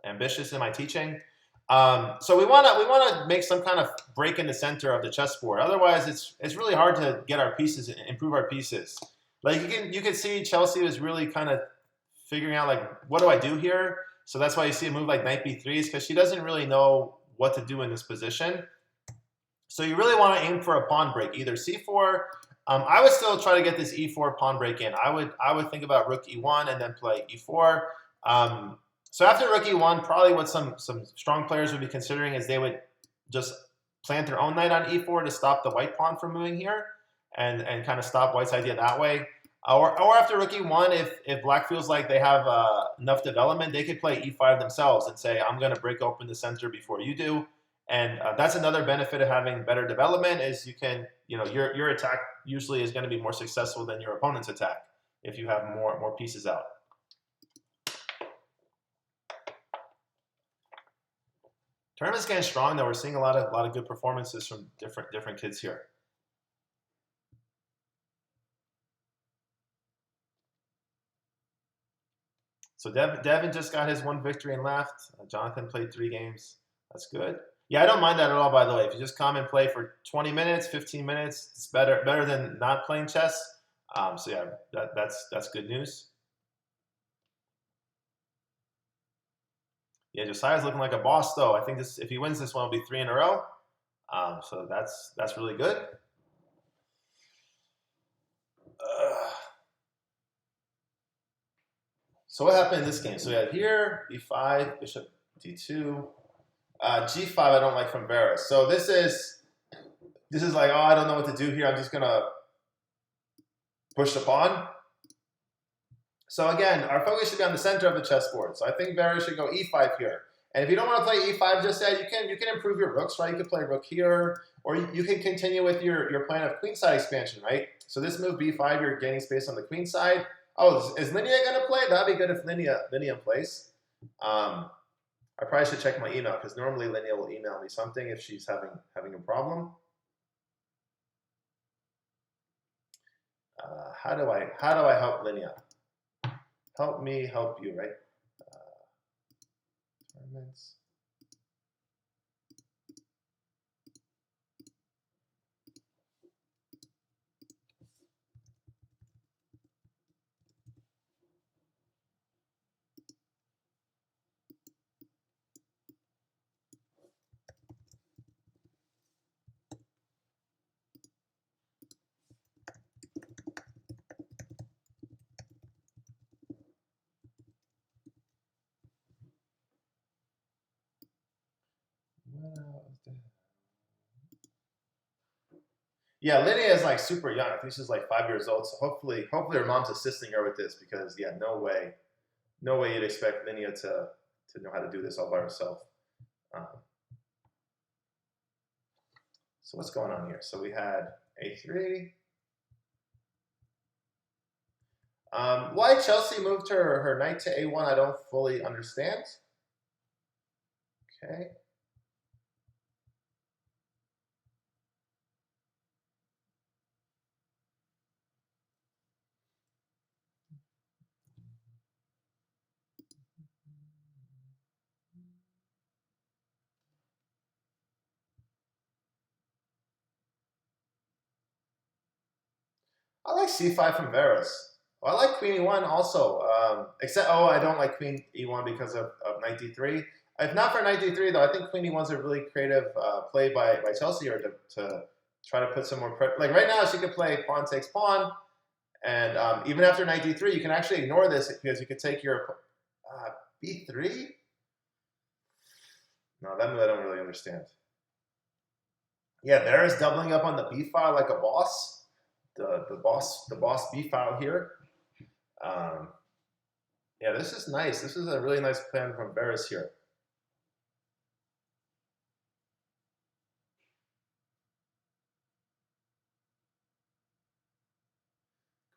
ambitious in my teaching. So we want to make some kind of break in the center of the chessboard. Otherwise, it's really hard to get our pieces, improve our pieces. Like you can see Chelsea was really kind of figuring out like, what do I do here? So that's why you see a move like knight b3 is because she doesn't really know what to do in this position. So you really want to aim for a pawn break, either c4. I would still try to get this e4 pawn break in. I would think about rook e1 and then play e4. So after rook e1, probably what some strong players would be considering is they would just plant their own knight on e4 to stop the white pawn from moving here and kind of stop white's idea that way. Or after rook e1, if black feels like they have enough development, they could play e5 themselves and say, I'm going to break open the center before you do. And that's another benefit of having better development is you can, your attack usually is going to be more successful than your opponent's attack if you have more pieces out. Tournament's getting strong though. We're seeing a lot of good performances from different kids here. So Devin just got his 1 victory and left. Jonathan played 3 games. That's good. Yeah, I don't mind that at all, by the way. If you just come and play for 20 minutes, 15 minutes, it's better than not playing chess. So yeah, that's good news. Yeah, Josiah's looking like a boss, though. I think if he wins this one, it'll be 3 in a row. So that's really good. So what happened in this game? So we had here, b5, bishop d2. G5 I don't like from Varus. So this is like, oh, I don't know what to do here. I'm just going to push the pawn. So again, our focus should be on the center of the chessboard. So I think Varus should go e5 here. And if you don't want to play e5 just yet, you can improve your rooks, right? You can play rook here, or you can continue with your plan of queenside expansion, right? So this move b5, you're gaining space on the queen side. Oh, is Linnea going to play? That'd be good if Linnea plays. I probably should check my email because normally Linnea will email me something if she's having a problem. How do I help Linnea? Help me help you, right? Tournaments. Yeah, Lydia is like super young. I think she's like 5 years old. So hopefully her mom's assisting her with this because yeah, no way you'd expect Lydia to know how to do this all by herself. So what's going on here? So we had a3. Why Chelsea moved her knight to a1, I don't fully understand. Okay. I like c5 from Varus. Well, I like queen e1 also, except, I don't like queen e1 because of knight d3. If not for knight d3, though, I think queen e1 is a really creative play by Chelsea here to try to put some more pressure. Like right now, she could play pawn takes pawn, and even after knight d3, you can actually ignore this because you could take your b3. No, that move I don't really understand. Yeah, Varus doubling up on the b file like a boss. The boss B file here. Yeah, this is nice. This is a really nice plan from Varus here.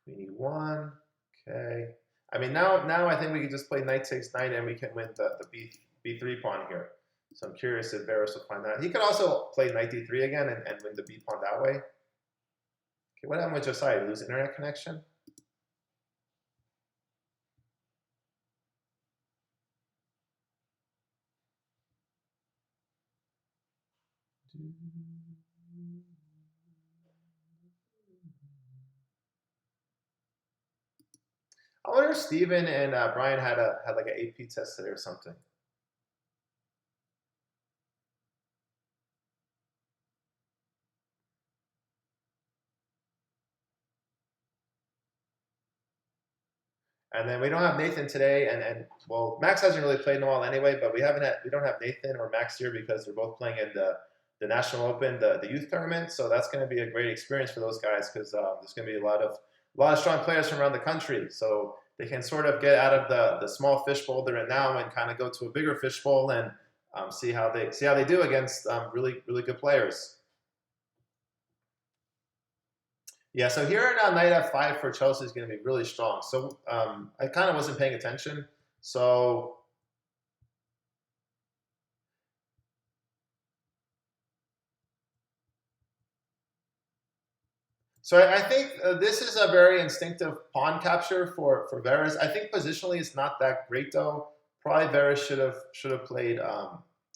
Queen e1. Okay. I mean, now I think we can just play knight takes knight and we can win the b3 pawn here. So I'm curious if Varus will find that. He could also play knight d3 again and win the b pawn that way. Okay, what happened with Josiah? Lose internet connection? I wonder if Steven and Brian had like an AP test today or something. And then we don't have Nathan today, and well, Max hasn't really played in a while anyway. But we don't have Nathan or Max here because they're both playing in the National Open, the youth tournament. So that's going to be a great experience for those guys because there's going to be a lot of strong players from around the country. So they can sort of get out of the small fishbowl they're in now and kind of go to a bigger fishbowl and see how they do against really good players. Yeah, so here now knight f5 for Chelsea is going to be really strong. So I kind of wasn't paying attention. So I think this is a very instinctive pawn capture for Veres. I think positionally it's not that great though. Probably Veres should have played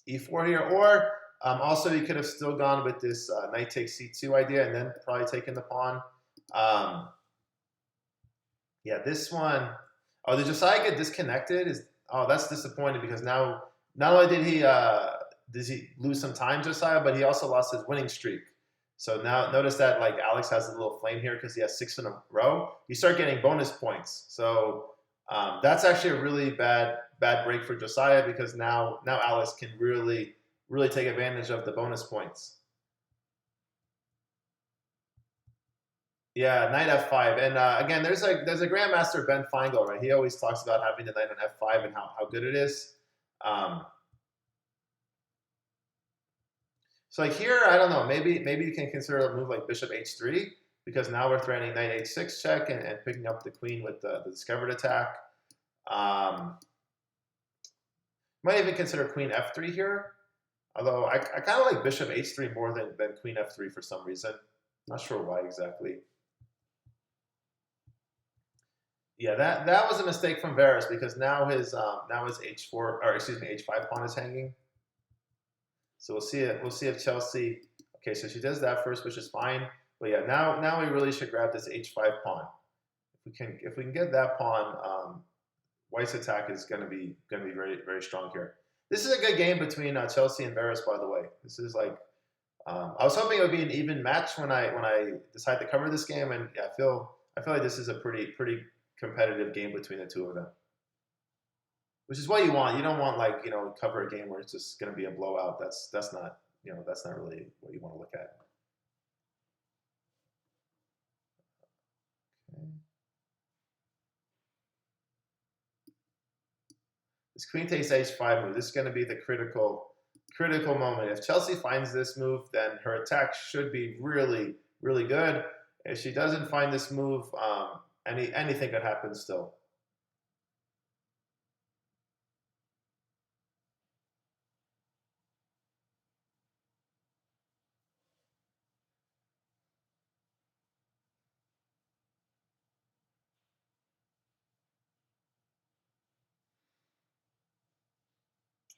e4 here, or also he could have still gone with this knight takes c2 idea and then probably taken the pawn. Yeah, this one. Oh, did Josiah get disconnected? That's disappointing because now not only did he lose some time, Josiah, but he also lost his winning streak. So now notice that like Alex has a little flame here because he has 6 in a row. You start getting bonus points. So that's actually a really bad break for Josiah because now Alex can really take advantage of the bonus points. Yeah, knight f5, and again, there's a grandmaster Ben Feingold, right? He always talks about having the knight on f5 and how good it is. So like here, I don't know. Maybe you can consider a move like bishop h3 because now we're threatening knight h6 check and picking up the queen with the discovered attack. Might even consider queen f3 here, although I kind of like bishop h3 more than queen f3 for some reason. Not sure why exactly. Yeah, that was a mistake from Veres because now his h4 or excuse me h5 pawn is hanging. So we'll see if Chelsea. Okay, so she does that first, which is fine. But yeah, now we really should grab this h5 pawn. If we can get that pawn, White's attack is going to be very strong here. This is a good game between Chelsea and Veres, by the way. This is like I was hoping it would be an even match when I decided to cover this game, and yeah, I feel like this is a pretty competitive game between the two of them. Which is what you want. You don't want like cover a game where it's just going to be a blowout. That's not that's not really what you want to look at. Okay. This queen takes h5 move. This is going to be the critical moment. If Chelsea finds this move, then her attack should be really good. If she doesn't find this move, anything could happen still.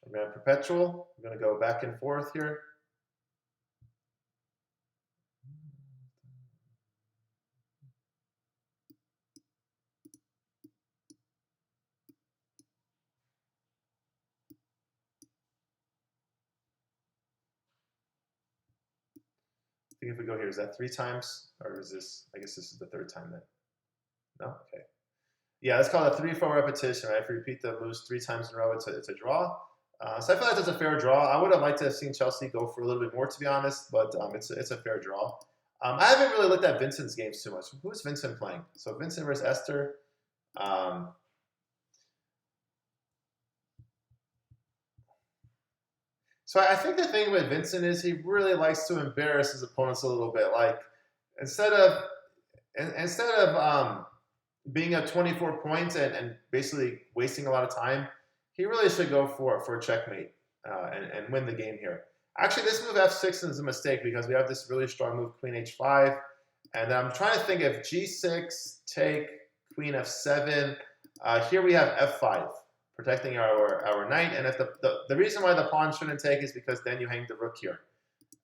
I'm going to perpetual. I'm going to go back and forth here. I think if we go here, is that 3 times? Or is this, I guess this is the 3rd time then. No? Okay. Yeah, it's called a 3-4 repetition, right? If you repeat the moves 3 times in a row, it's a draw. So I feel like that's a fair draw. I would have liked to have seen Chelsea go for a little bit more, to be honest, but it's a fair draw. I haven't really looked at Vincent's games too much. Who's Vincent playing? So Vincent versus Esther. So I think the thing with Vincent is he really likes to embarrass his opponents a little bit. Like instead of being at 24 points and basically wasting a lot of time, he really should go for a checkmate. and win the game here. Actually, this move f6 is a mistake because we have this really strong move, queen h5. And then I'm trying to think if g6, take, queen f7. Here we have f5, protecting our knight. And if the reason why the pawn shouldn't take is because then you hang the rook here.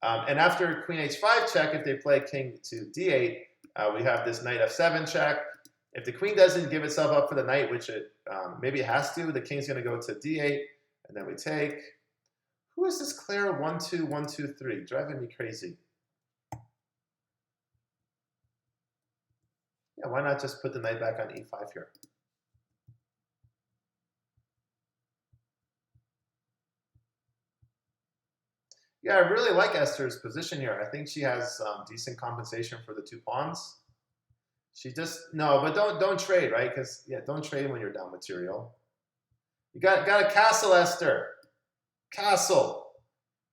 And after queen h5 check, if they play king to d8, we have this knight f7 check. If the queen doesn't give itself up for the knight, which it maybe it has to, the king's going to go to d8, and then we take. Who is this Claire 1-2, 1-2, 3? Driving me crazy. Yeah, why not just put the knight back on e5 here? Yeah, I really like Esther's position here. I think she has decent compensation for the 2 pawns. She just but don't trade, right? Because don't trade when you're down material. You got a castle, Esther. Castle.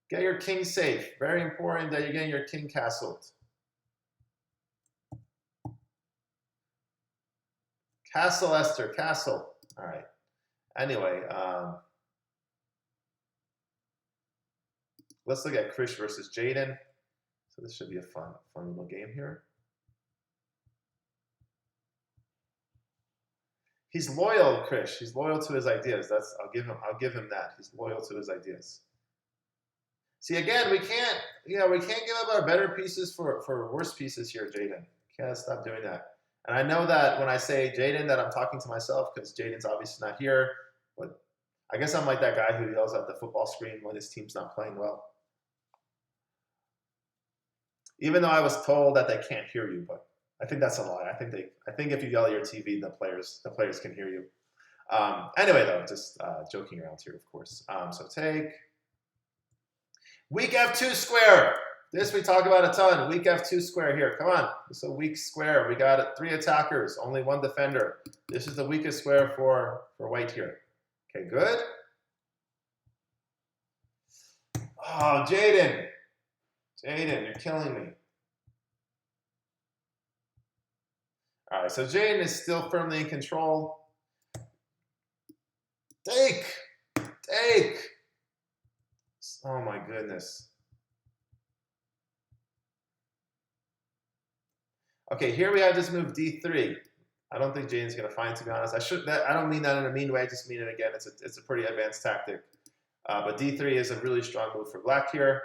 Get your king safe. Very important that you're getting your king castled. Castle, Esther. Castle. All right. Anyway, let's look at Krish versus Jaden. So this should be a fun little game here. He's loyal, Krish. He's loyal to his ideas. I'll give him that. He's loyal to his ideas. See, again, we can't give up our better pieces for worse pieces here, Jaden. Can't stop doing that. And I know that when I say Jaden, that I'm talking to myself because Jaden's obviously not here. But I guess I'm like that guy who yells at the football screen when his team's not playing well. Even though I was told that they can't hear you, but I think that's a lie. I think if you yell at your TV, the players can hear you. Anyway, though, just joking around here, of course. So take weak f2 square. This we talk about a ton. Weak f2 square here. Come on, it's a weak square. We got 3 attackers, only 1 defender. This is the weakest square for white here. Okay, good. Oh, Jaden, you're killing me. All right, so Jaden is still firmly in control. Take. Oh my goodness. Okay, here we have this move d3. I don't think Jaden's going to find, to be honest. I don't mean that in a mean way. I just mean it again. It's a pretty advanced tactic. But d3 is a really strong move for black here.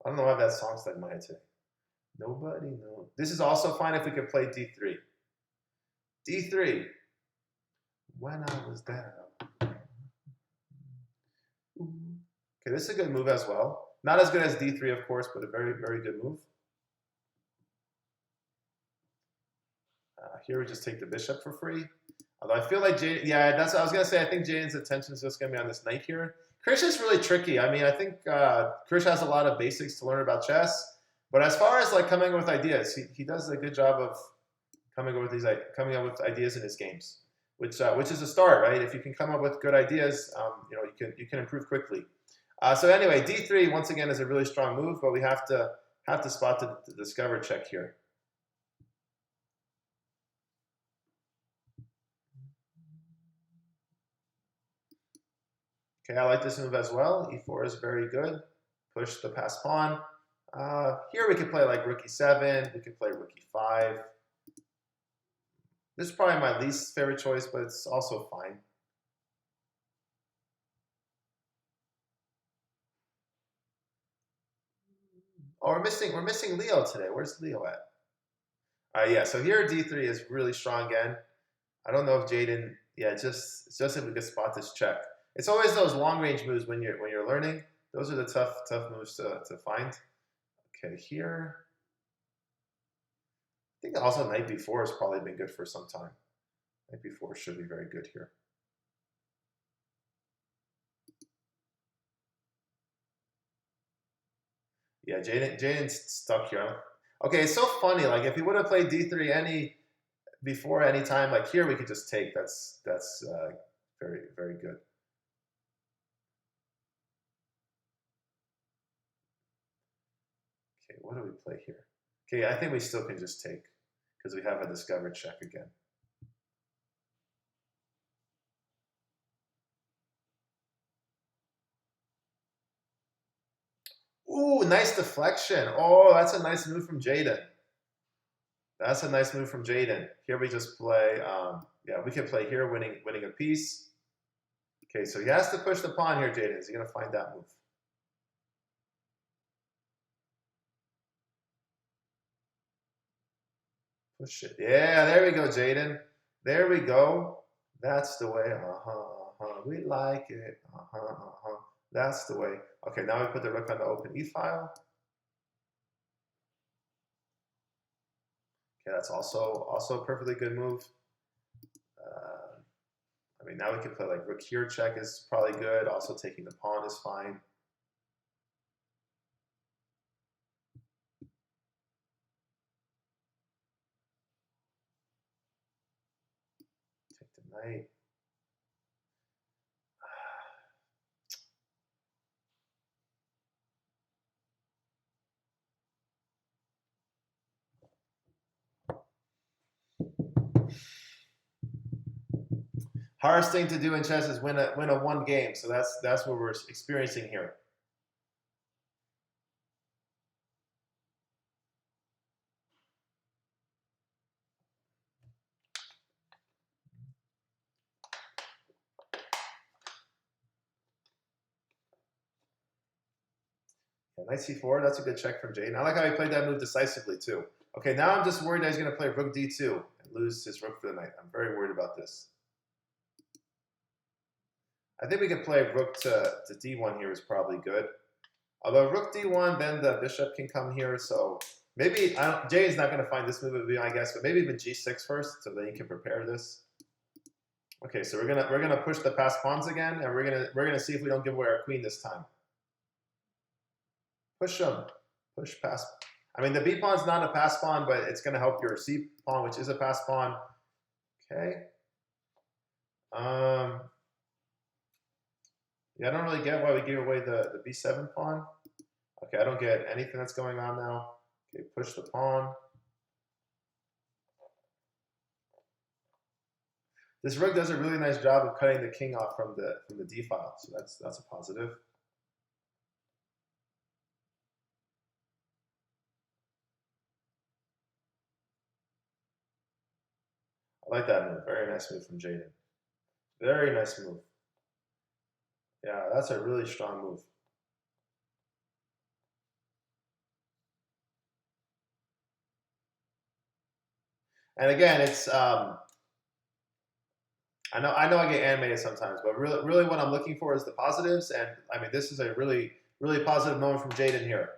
I don't know why that song's like mine today. Nobody knows. This is also fine if we could play d3. d3. When I was down. Okay, this is a good move as well. Not as good as d3, of course, but a very, very good move. Here we just take the bishop for free. Although I feel like Jaden, that's what I was going to say. I think Jaden's attention is just going to be on this knight here. Krish is really tricky. I mean, I think Krish has a lot of basics to learn about chess. But as far as like coming up with ideas, he does a good job of coming up with ideas in his games, which is a start, right? If you can come up with good ideas, you can improve quickly. So anyway, d3 once again is a really strong move, but we have to spot the discover check here. Okay, I like this move as well. e4 is very good. Push the passed pawn. Here we could play like rook e7. We could play rook e5. This is probably my least favorite choice, but it's also fine. Oh, we're missing Leo today. Where's Leo at? Yeah, so here d3 is really strong again. I don't know if Jaden, it's just if we could spot this check. It's always those long range moves when you're learning. Those are the tough moves to find. Okay, here. I think also knight b4 has probably been good for some time. Knight b4 should be very good here. Yeah, Jaden's stuck here. Okay, it's so funny. Like if he would have played d3 before any time, like here we could just take. That's very, very good. Okay, what do we play here? Okay, I think we still can just take because we have a discovered check again. Ooh, nice deflection. Oh, that's a nice move from Jaden. That's a nice move from Jaden. Here we just play. Yeah, we can play here, winning a piece. Okay, so he has to push the pawn here, Jaden. Is he gonna find that move? Push it. Yeah, there we go, Jaden. There we go. That's the way. We like it. That's the way. Okay, now we put the rook on the open e file. Okay, that's also a perfectly good move. I mean, now we can play like rook here check is probably good. Also taking the pawn is fine. Take the knight. Hardest thing to do in chess is win a one game. So that's what we're experiencing here. Yeah, knight c4, that's a good check from Jaden. I like how he played that move decisively too. Okay, now I'm just worried that he's going to play rook d2 and lose his rook for the knight. I'm very worried about this. I think we could play rook to d1 here is probably good. Although rook d1, then the bishop can come here. So maybe Jay is not going to find this move, I guess, but maybe even g6 first, so then he can prepare this. Okay, so we're gonna push the passed pawns again, and we're gonna see if we don't give away our queen this time. Push them, push pass. I mean, the b pawn's not a pass pawn, but it's gonna help your c pawn, which is a pass pawn. Okay. Yeah, I don't really get why we gave away the b7 pawn. Okay, I don't get anything that's going on now. Okay, push the pawn. This rook does a really nice job of cutting the king off from the d file, so that's a positive. I like that move. Very nice move from Jaden. Very nice move. Yeah, that's a really strong move. And again, it's I know I get animated sometimes, but really what I'm looking for is the positives. And I mean, this is a really positive moment from Jaden here.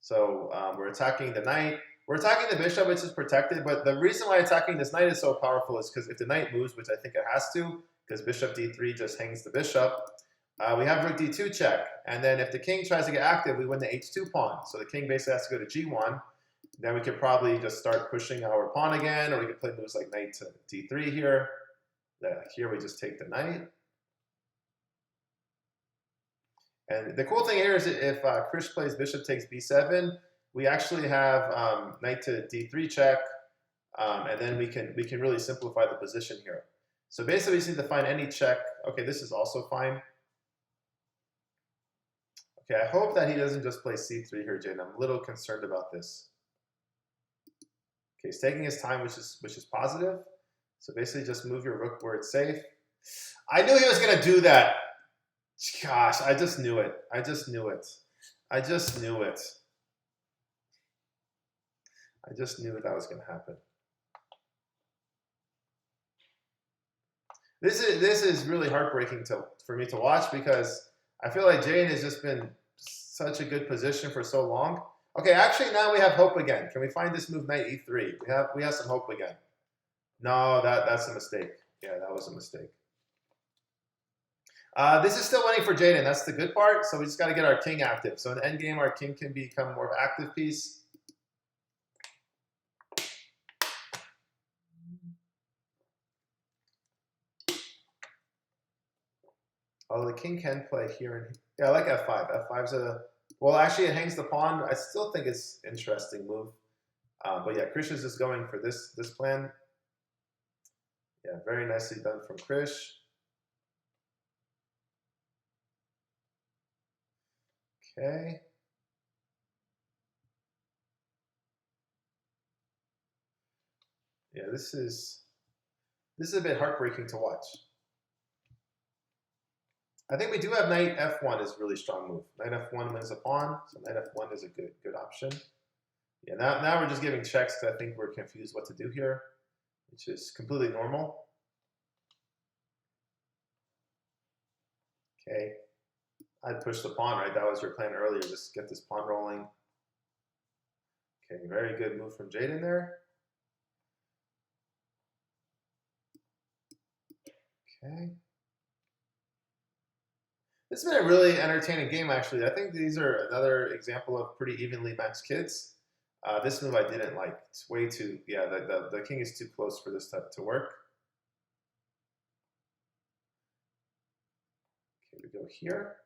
So we're attacking the knight. We're attacking the bishop, which is protected. But the reason why attacking this knight is so powerful is because if the knight moves, which I think it has to, because bishop d3 just hangs the bishop, we have rook d2 check. And then if the king tries to get active, we win the h2 pawn. So the king basically has to go to g1. Then we could probably just start pushing our pawn again, or we could play moves like knight to d3 here. Here we just take the knight. And the cool thing here is if Krish plays bishop takes b7, we actually have knight to d3 check, and then we can really simplify the position here. So basically, we just need to find any check. Okay, this is also fine. Okay, I hope that he doesn't just play c3 here, Jaden. I'm a little concerned about this. Okay, he's taking his time, which is positive. So basically, just move your rook where it's safe. I knew he was gonna do that. Gosh, I just knew it. I just knew it. I just knew it. I just knew that was gonna happen. This is really heartbreaking for me to watch because I feel like Jaden has just been such a good position for so long. Okay, actually now we have hope again. Can we find this move knight e3? We have some hope again. No, that's a mistake. Yeah, that was a mistake. This is still winning for Jaden. That's the good part. So we just got to get our king active. So in the end game, our king can become more of an active piece. Oh, the king can play here and here. Yeah, I like f5. F5's a well. Actually, it hangs the pawn. I still think it's an interesting move. But yeah, Krish is just going for this plan. Yeah, very nicely done from Krish. Okay. Yeah, this is a bit heartbreaking to watch. I think we do have knight f1 is a really strong move. Knight f1 wins a pawn, so knight f1 is a good option. Yeah, now we're just giving checks because I think we're confused what to do here, which is completely normal. Okay, I'd push the pawn, right? That was your plan earlier, just get this pawn rolling. Okay, very good move from Jaden there. Okay. It's been a really entertaining game, actually. I think these are another example of pretty evenly matched kids. This move I didn't like. It's way too, yeah, the king is too close for this to work. Okay, we go here.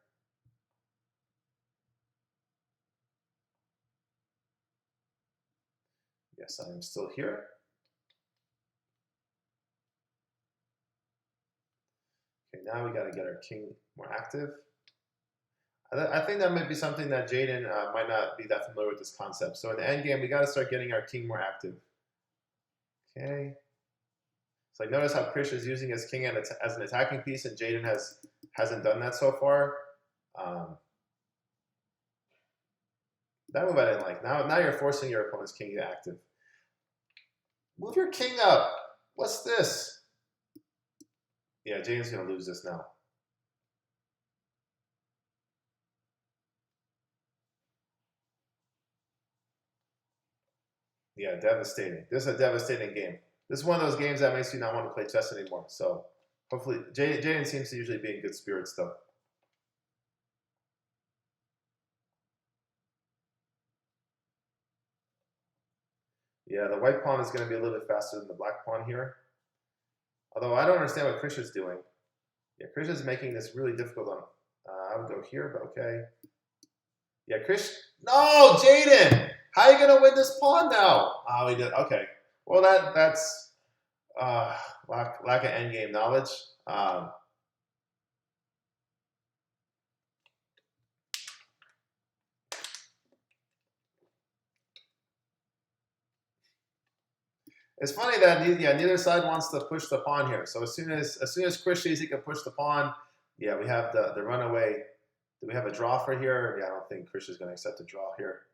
Yes, I am still here. Okay, now we got to get our king more active. I think that might be something that Jaden might not be that familiar with this concept. So in the end game, we got to start getting our king more active. Okay. So notice how Krish is using his king as an attacking piece, and Jaden hasn't done that so far. That move I didn't like. Now you're forcing your opponent's king to get active. Move your king up. What's this? Yeah, Jaden's going to lose this now. Yeah, devastating. This is a devastating game. This is one of those games that makes you not want to play chess anymore. So hopefully, Jaden seems to usually be in good spirits, though. Yeah, the white pawn is going to be a little bit faster than the black pawn here. Although I don't understand what Krish is doing. Yeah, Krish is making this really difficult on. I would go here, but okay. Yeah, Krish. No, Jaden. How are you gonna win this pawn now? Oh, he did. Okay. Well, that's lack of endgame knowledge. It's funny that neither side wants to push the pawn here. So as soon as Krish sees he can push the pawn, yeah, we have the runaway. Do we have a draw for here? Yeah, I don't think Krish is going to accept a draw here.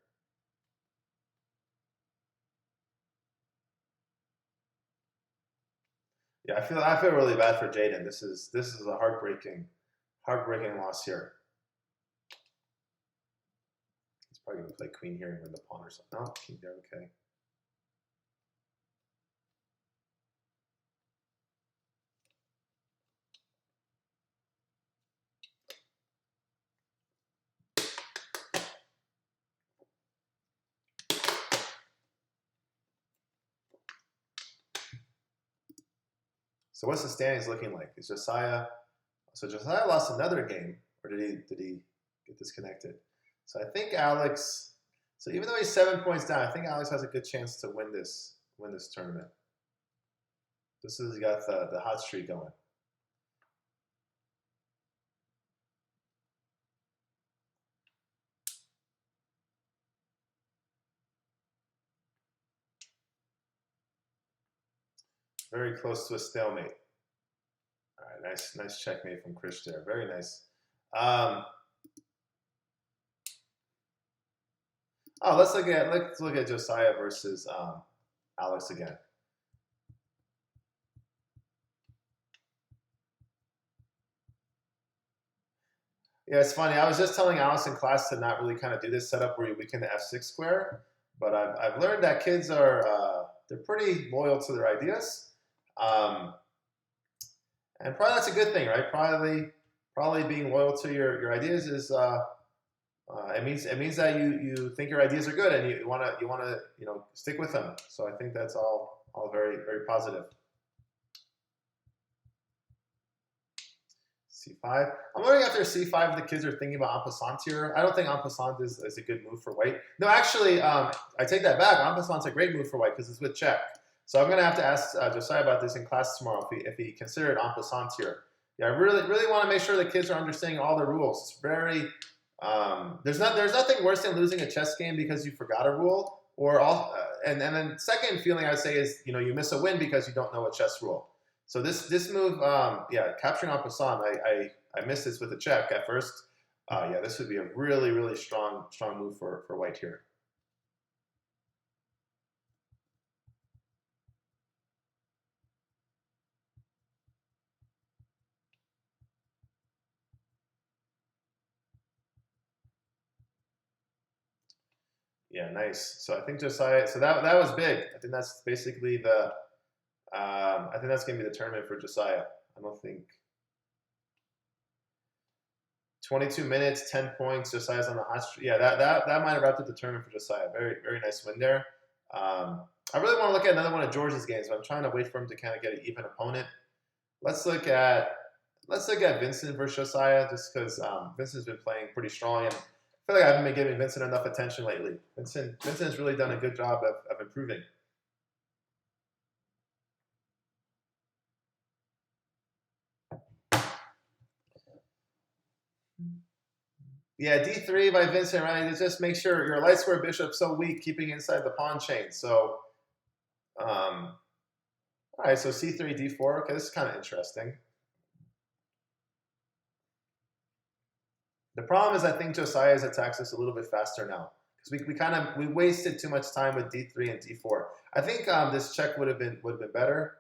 Yeah, I feel really bad for Jaden. This is a heartbreaking loss here. He's probably going to play queen here and win the pawn or something. No, king there, okay. So what's the standings looking like? Is Josiah? So Josiah lost another game, or did he get disconnected? So I think Alex. So even though he's 7 points down, I think Alex has a good chance to win this tournament. This has got the hot streak going. Very close to a stalemate. All right, nice checkmate from Krish there. Very nice. Let's look at Josiah versus Alex again. Yeah, it's funny. I was just telling Alex in class to not really kind of do this setup where you weaken the f6 square, but I've learned that kids are they're pretty loyal to their ideas, and probably that's a good thing, right? Probably being loyal to your ideas is it means that you think your ideas are good and you want to stick with them. So I think that's all very very positive. C5. I'm wondering after C5 the kids are thinking about en passant here. I don't think en passant is a good move for white. No, actually, I take that back. En passant's a great move for white because it's with check. So I'm going to have to ask Josiah about this in class tomorrow if he considered en passant here. Yeah, I really want to make sure the kids are understanding all the rules. It's very there's nothing worse than losing a chess game because you forgot a rule, or all, and then second feeling I would say is you miss a win because you don't know a chess rule. So this move, capturing en passant, I missed this with a check at first. This would be a really strong move for white here. Yeah, nice. So I think Josiah. So that was big. I think that's basically the. I think that's gonna be the tournament for Josiah. I don't think 22 minutes, 10 points. Josiah's on the hot streak. Yeah, that might have wrapped up the tournament for Josiah. Very nice win there. I really want to look at another one of George's games, but I'm trying to wait for him to kind of get an even opponent. Let's look at Vincent versus Josiah, just because Vincent's been playing pretty strong, and I feel like I haven't been giving Vincent enough attention lately. Vincent's really done a good job of improving. Yeah, D3 by Vincent, right? It just make sure your light square bishop's so weak, keeping inside the pawn chain. So, all right, so C3, D4. Okay, this is kind of interesting. The problem is I think Josiah's attacks us a little bit faster now because we wasted too much time with D3 and D4. I think this check would have been better.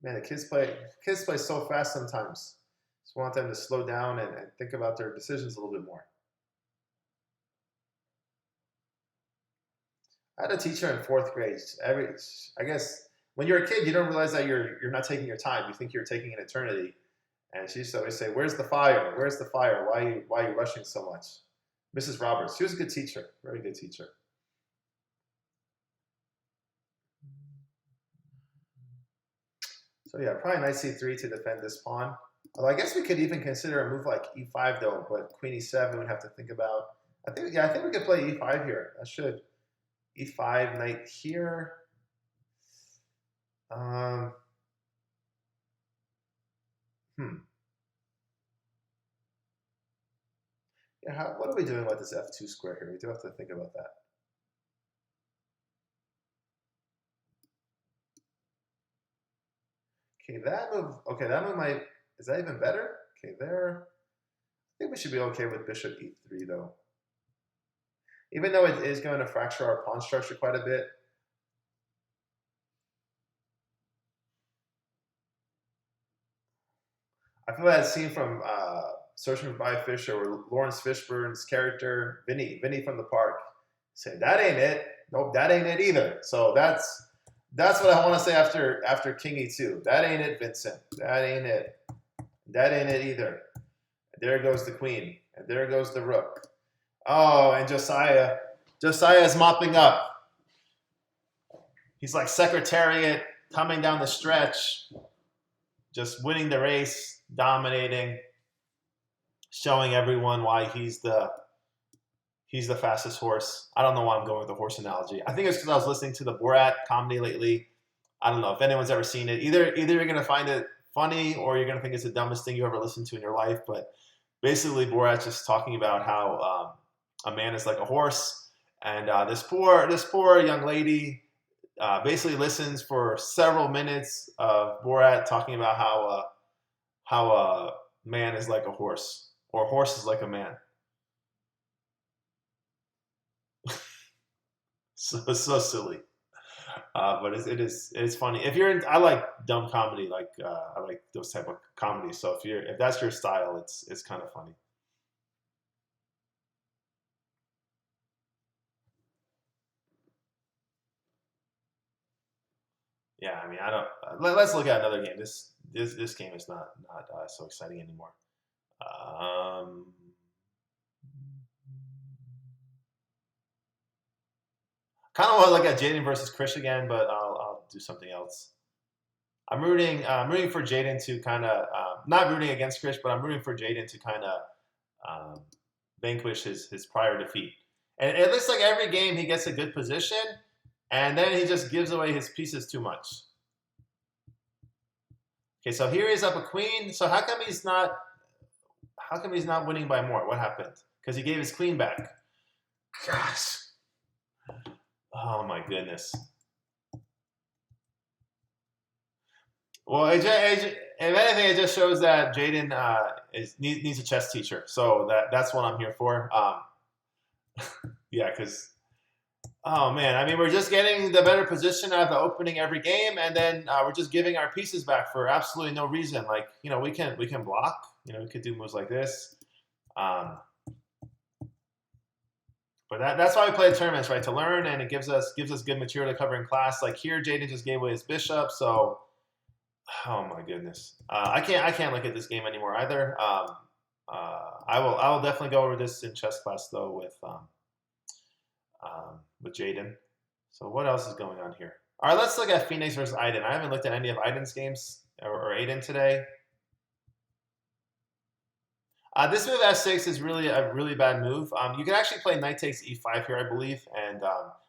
Man, the kids play so fast sometimes. Just want them to slow down and think about their decisions a little bit more. I had a teacher in fourth grade. I guess when you're a kid, you don't realize that you're not taking your time. You think you're taking an eternity. And she used to always say, "Where's the fire? Where's the fire? Why are you rushing so much?" Mrs. Roberts. She was a good teacher. Very good teacher. So yeah, probably knight c3 to defend this pawn. Although I guess we could even consider a move like e5 though, but queen e7 we'd have to think about. I think we could play e5 here. I should. E5, knight here. Yeah, what are we doing with this f2 square here? We do have to think about that. Okay, that move might, is that even better? Okay, there. I think we should be okay with bishop e3 though. Even though it is going to fracture our pawn structure quite a bit. I feel that scene from Searching for Bobby Fischer where Lawrence Fishburne's character, Vinny from the park, said, "That ain't it. Nope, that ain't it either." So that's what I want to say after King E2. That ain't it, Vincent. That ain't it. That ain't it either. There goes the queen. And there goes the rook. Oh, and Josiah. Josiah is mopping up. He's like Secretariat coming down the stretch, just winning the race, dominating, showing everyone why he's the fastest horse. I don't know why I'm going with the horse analogy. I think it's because I was listening to the Borat comedy lately. I don't know if anyone's ever seen it. Either you're going to find it funny or you're going to think it's the dumbest thing you ever listened to in your life. But basically, Borat's just talking about how a man is like a horse, and this poor young lady basically listens for several minutes of Borat talking about how a man is like a horse or a horse is like a man. So silly, but it's funny. I like dumb comedy, like I like those type of comedies. So if that's your style, it's kind of funny. Yeah, I mean, I don't. Let's look at another game. This game is not so exciting anymore. Um, Kind of want to look at Jaden versus Krish again, but I'll do something else. I'm rooting for Jaden to kind of not rooting against Chris, but I'm rooting for Jaden to kind of um, vanquish his prior defeat. And it looks like every game he gets a good position, and then he just gives away his pieces too much. Okay, so here he's up a queen. So how come he's not? How come he's not winning by more? What happened? Because he gave his queen back. Gosh. Oh my goodness. Well, if anything, it just shows that Jaden needs a chess teacher. So that's what I'm here for. Yeah, because oh man, I mean, we're just getting the better position out of the opening every game, and then we're just giving our pieces back for absolutely no reason. Like we can block. We could do moves like this. Um, but that's why we play tournaments, right? To learn, and it gives us good material to cover in class. Like here, Jaden just gave away his bishop, so oh my goodness, I can't look at this game anymore either. I will definitely go over this in chess class though with Jaden. So what else is going on here? All right, let's look at Phoenix versus Aiden. I haven't looked at any of Aiden's games or Aiden today. This move f6 is really a really bad move. You can actually play knight takes e5 here, I believe, and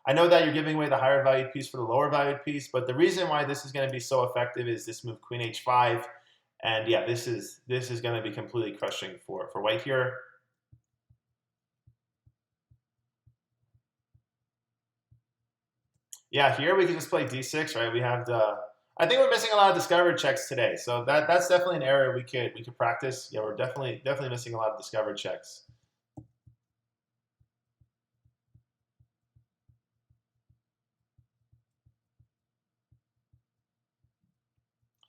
I know that you're giving away the higher valued piece for the lower valued piece, but the reason why this is going to be so effective is this move queen h5, and yeah, this is going to be completely crushing for white here. Yeah, here we can just play d6, right? We have the. I think we're missing a lot of discovered checks today, so that's definitely an area we could practice. Yeah, we're definitely missing a lot of discovered checks.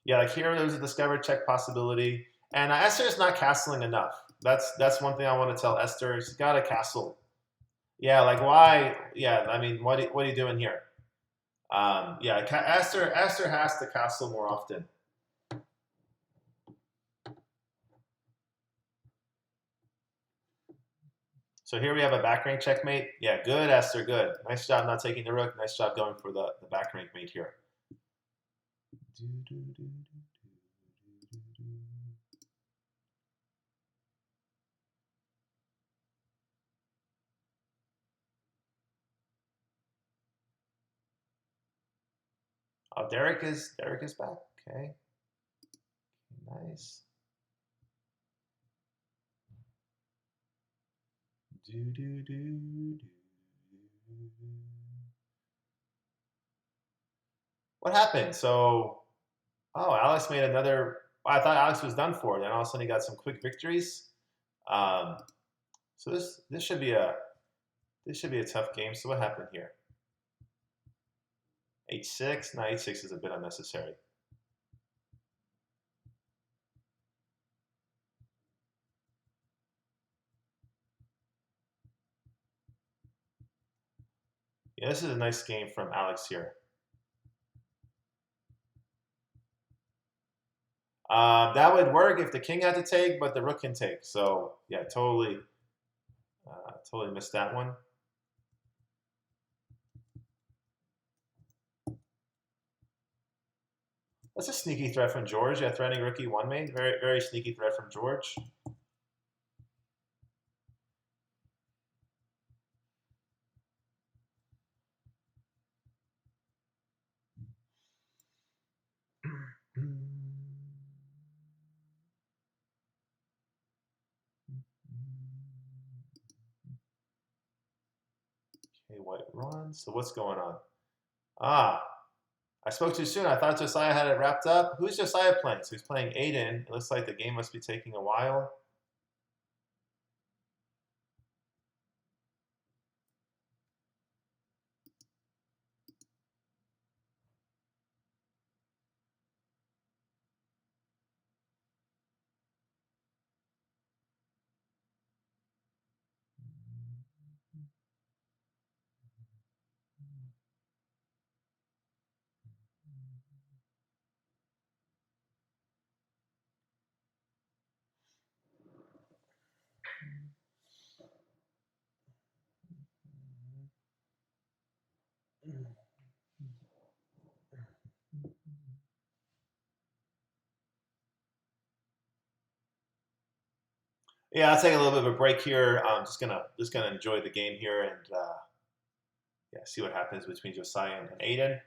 Yeah, like here there's a discovered check possibility, and Esther is not castling enough. That's one thing I want to tell Esther. She's got to castle. Yeah, like why? Yeah, I mean, what are you doing here? Yeah, Esther has to castle more often. So here we have a back rank checkmate. Yeah, good, Esther, good. Nice job not taking the rook. Nice job going for the back rank mate here. Oh, Derek is back. Okay, nice. What happened? So, oh, Alex made another. I thought Alex was done for. Then all of a sudden he got some quick victories. Um, so this should be a tough game. So what happened here? H6. No, H6 is a bit unnecessary. Yeah, this is a nice game from Alex here. That would work if the king had to take, but the rook can take. So yeah, totally missed that one. That's a sneaky threat from George. Yeah, threatening rook e1 mate. Very, very sneaky threat from George. Okay, white runs. So what's going on? Ah, I spoke too soon. I thought Josiah had it wrapped up. Who's Josiah playing? So he's playing Aiden. It looks like the game must be taking a while. Yeah, I'll take a little bit of a break here. I'm just gonna enjoy the game here and yeah, see what happens between Josiah and Aiden.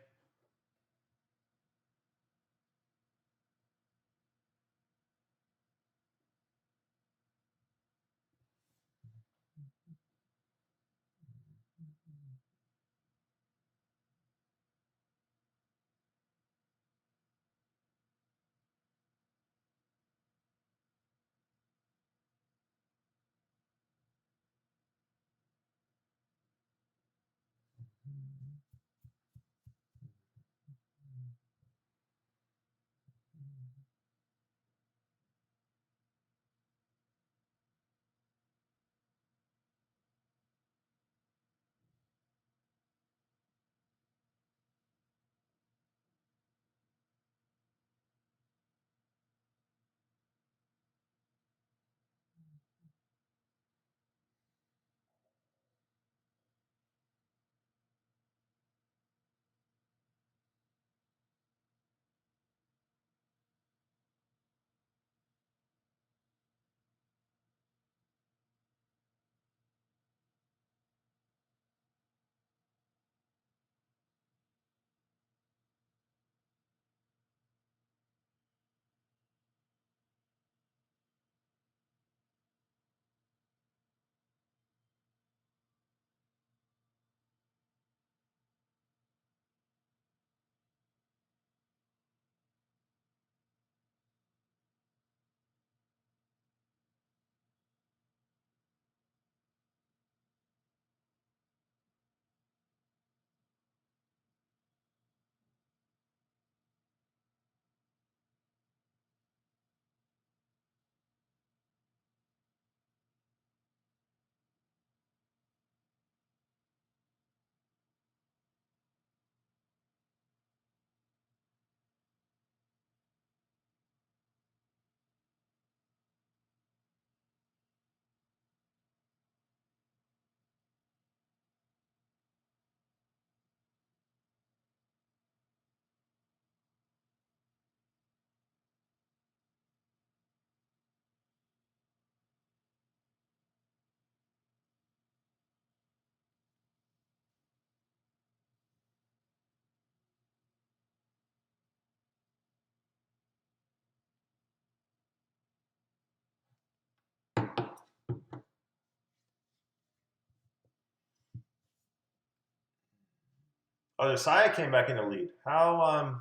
Oh, Josiah came back in the lead. How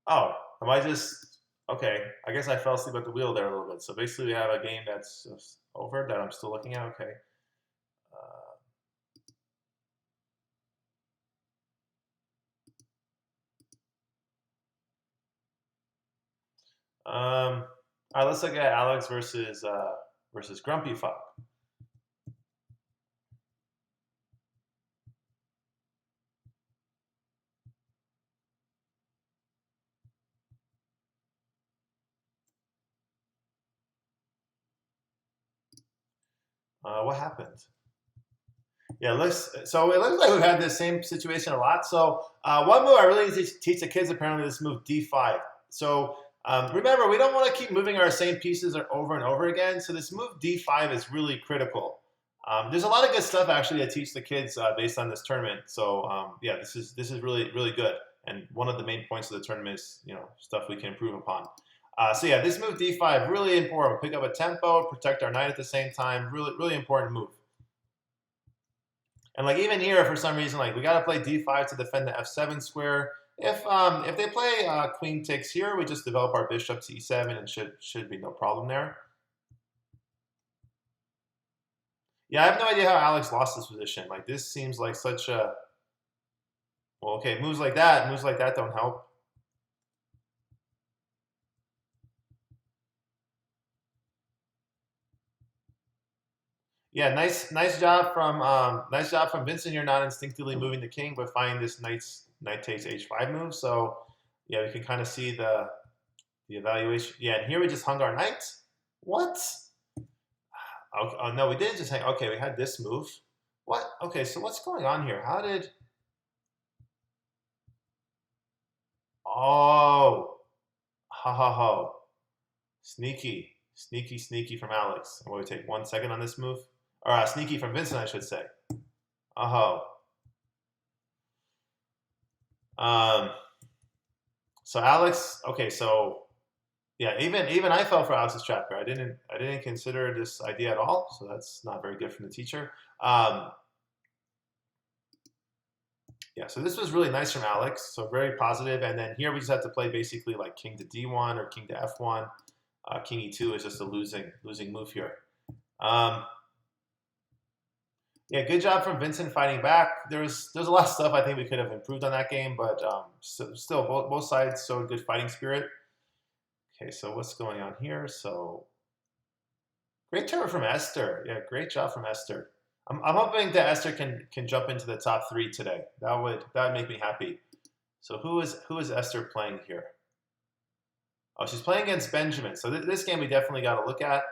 oh, am I just okay? I guess I fell asleep at the wheel there a little bit. So basically, we have a game that's just over that I'm still looking at. Okay. All right, let's look at Alex versus Grumpy Fuck. What happened? Yeah, so it looks like we've had this same situation a lot. So one move I really need to teach the kids apparently this move D5. So remember, we don't want to keep moving our same pieces over and over again. So this move D5 is really critical. There's a lot of good stuff actually to teach the kids based on this tournament. So yeah, this is really good. And one of the main points of the tournament is stuff we can improve upon. So yeah, this move D5 really important. Pick up a tempo, protect our knight at the same time. Really important move. And like even here, for some reason, like we got to play d5 to defend the f7 square. If they play queen takes here, we just develop our bishop to e7 and should be no problem there. Yeah, I have no idea how Alex lost this position. Like this seems like such a well, okay, moves like that don't help. Yeah, nice job from Vincent. You're not instinctively moving the king, but finding this knight takes h5 move. So yeah, we can kind of see the evaluation. Yeah, and here we just hung our knight. What? Oh, no, we didn't just hang. Okay, we had this move. What? Okay, so what's going on here? How did? Oh, ha ha ha! Sneaky, Sneaky, sneaky from Alex. I'm going to take 1 second on this move. Or sneaky from Vincent, I should say. Oh. So Alex, okay, so yeah, even I fell for Alex's trap here. I didn't consider this idea at all, so that's not very good from the teacher. Yeah, so this was really nice from Alex, so very positive. And then here we just have to play basically like king to d1 or king to f1. King e2 is just a losing move here. Yeah, good job from Vincent fighting back. There's a lot of stuff I think we could have improved on that game, but still both sides showed good fighting spirit. Okay, so what's going on here? So great turn from Esther. Yeah, great job from Esther. I'm hoping that Esther can jump into the top 3 today. That would make me happy. So who is Esther playing here? Oh, she's playing against Benjamin. So this game we definitely got to look at.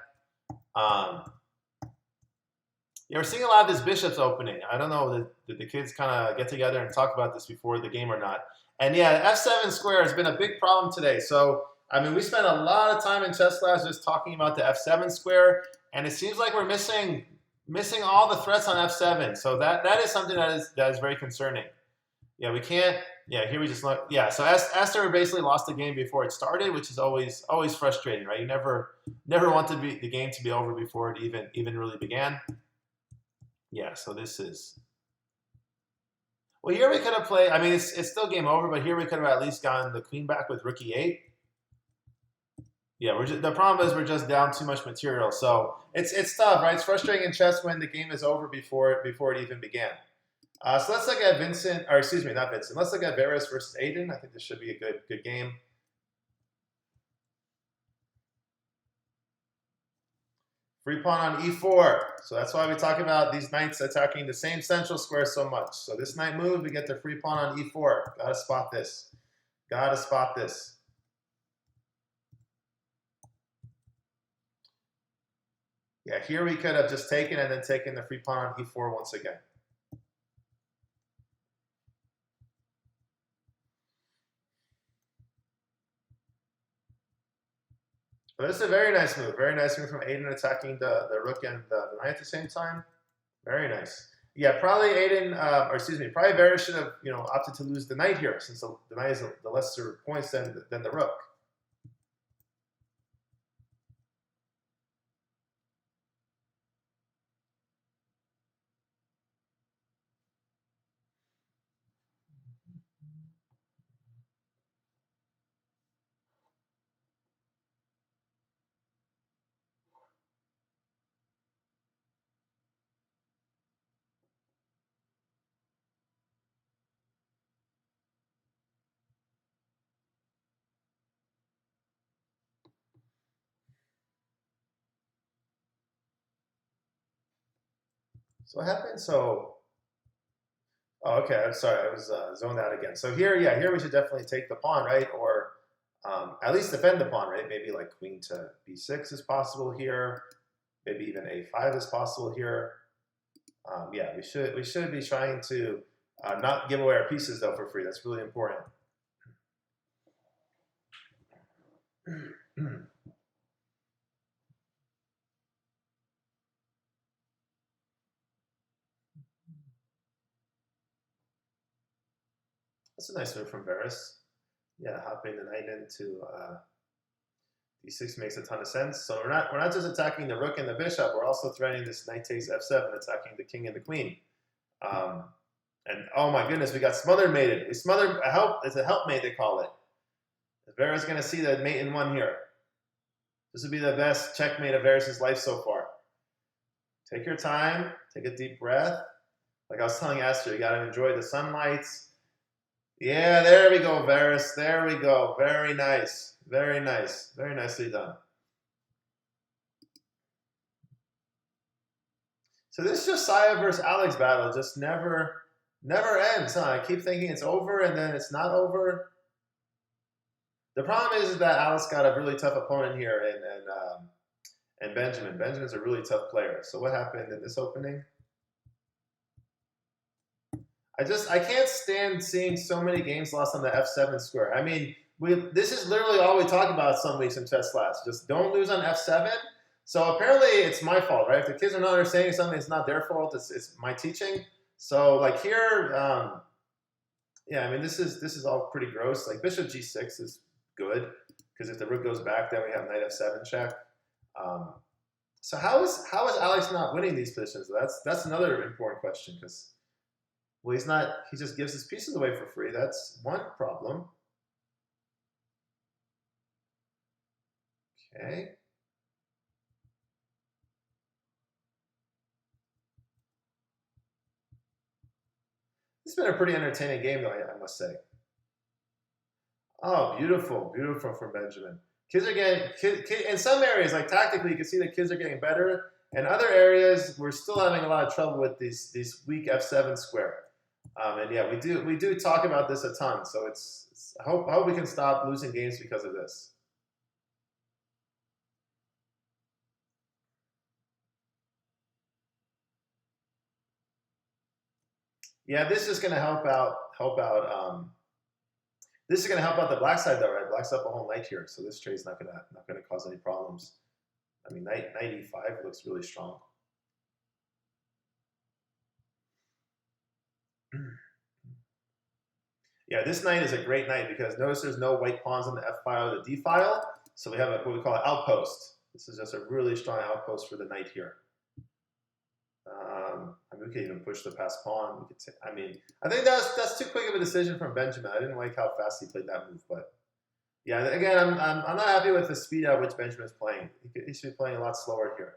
Yeah, we're seeing a lot of this bishops opening. I don't know, did the kids kind of get together and talk about this before the game or not? And yeah, f7 square has been a big problem today. So, I mean, we spent a lot of time in chess class just talking about the f7 square, and it seems like we're missing all the threats on f7. So that is something that is very concerning. Yeah, we can't. Yeah, here we just look. Yeah, so Esther basically lost the game before it started, which is always frustrating, right? You never want the game to be over before it even really began. Yeah, so this is. Well, here we could have played. I mean, it's still game over, but here we could have at least gotten the queen back with rook e8. Yeah, the problem is we're just down too much material, so it's tough, right? It's frustrating in chess when the game is over before it even began. So let's look at Vincent, or excuse me, not Vincent. Let's look at Varus versus Aiden. I think this should be a good game. Free pawn on e4. So that's why we talk about these knights attacking the same central square so much. So this knight move, we get the free pawn on e4. Gotta spot this. Gotta spot this. Yeah, here we could have just taken and then taken the free pawn on e4 once again. But this is a very nice move. Very nice move from Aiden attacking the rook and the knight at the same time. Very nice. Yeah, probably Aiden, or excuse me, probably Varus should have opted to lose the knight here, since the knight is the lesser points than the rook. So what happened? So, oh, okay. I'm sorry. I was zoned out again. So here, yeah, here we should definitely take the pawn, right? Or at least defend the pawn, right? Maybe like queen to b6 is possible here. Maybe even a5 is possible here. Yeah, we should be trying to not give away our pieces though for free. That's really important. That's a nice move from Varus. Yeah, hopping the knight into d6 makes a ton of sense. So we're not just attacking the rook and the bishop. We're also threatening this knight takes f7, attacking the king and the queen. And oh my goodness, we got smothered mated. We smothered a help. It's a helpmate they call it. Varus going to see the mate in one here. This would be the best checkmate of Varus's life so far. Take your time. Take a deep breath. Like I was telling Esther, you got to enjoy the sunlight. Yeah, there we go, Varus. There we go. Very nice. Very nice. Very nicely done. So this Josiah versus Alex battle just never ends, huh? I keep thinking it's over and then it's not over. The problem is that Alex got a really tough opponent here and Benjamin. Benjamin's a really tough player. So what happened in this opening? I can't stand seeing so many games lost on the f7 square. I mean, this is literally all we talk about some weeks in chess class. Just don't lose on f7. So apparently it's my fault, right? If the kids are not understanding something, it's not their fault. It's my teaching. So like here, yeah, I mean this is all pretty gross. Like bishop g6 is good because if the rook goes back, then we have knight f7 check. So how is Alex not winning these positions? That's another important question because well he just gives his pieces away for free. That's one problem. Okay. It's been a pretty entertaining game, though, I must say. Oh, beautiful, beautiful from Benjamin. Kids are getting, in some areas, like tactically, you can see the kids are getting better. In other areas, we're still having a lot of trouble with these weak f7 square. And yeah, we do talk about this a ton. So I hope we can stop losing games because of this. Yeah, this is going to help out. This is going to help out the black side, though, right? Black's up a whole knight here, so this trade's not gonna cause any problems. I mean, knight e5 looks really strong. Yeah, this knight is a great knight because notice there's no white pawns on the f file or the d file, so we have what we call an outpost. This is just a really strong outpost for the knight here. I mean, we could even push the passed pawn. I mean, I think that's too quick of a decision from Benjamin. I didn't like how fast he played that move, but yeah, again, I'm not happy with the speed at which Benjamin is playing. He should be playing a lot slower here.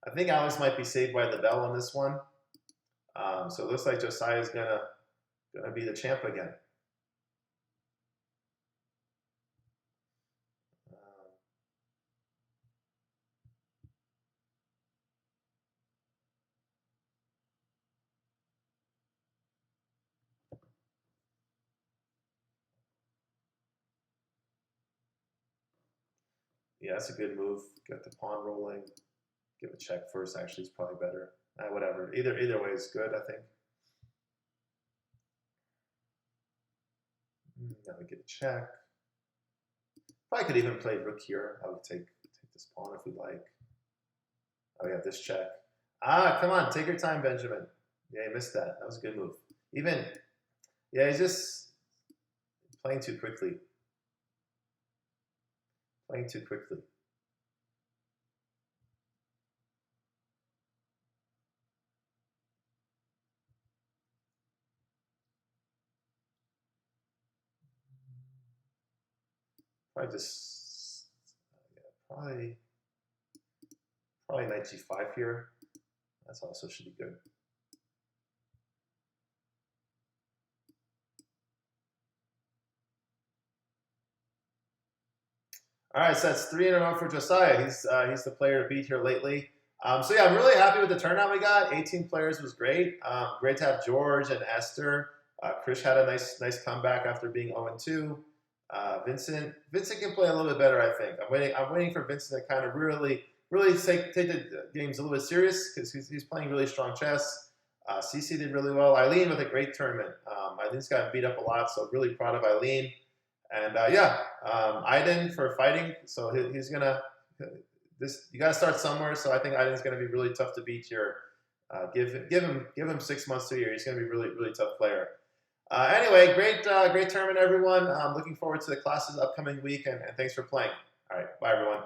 I think Alex might be saved by the bell on this one. So it looks like Josiah is gonna be the champ again. Yeah, that's a good move. Get the pawn rolling. Give a check first. Actually, is probably better. Whatever. Either way is good, I think. Now we get a check. Probably could even play rook here. I would take this pawn if we like. Oh, we have this check. Ah, come on, take your time, Benjamin. Yeah, you missed that. That was a good move. Even, yeah, he's just playing too quickly. Playing too quickly. Probably just, yeah, probably knight g5 here. That's also should be good. All right, so that's 3 in a row for Josiah. He's the player to beat here lately. So yeah, I'm really happy with the turnout we got. 18 players was great. Great to have George and Esther. Krish had a nice comeback after being 0-2. Vincent can play a little bit better, I think. I'm waiting for Vincent to kind of really take the games a little bit serious because he's playing really strong chess. Cece did really well. Eileen with a great tournament. Eileen's gotten beat up a lot, so really proud of Eileen. And yeah, Aiden for fighting. So he's gonna you gotta start somewhere. So I think Aiden's gonna be really tough to beat here. Give him 6 months to a year. He's gonna be really tough player. Anyway, great tournament, everyone. I'm looking forward to the classes upcoming week, and thanks for playing. All right, bye, everyone.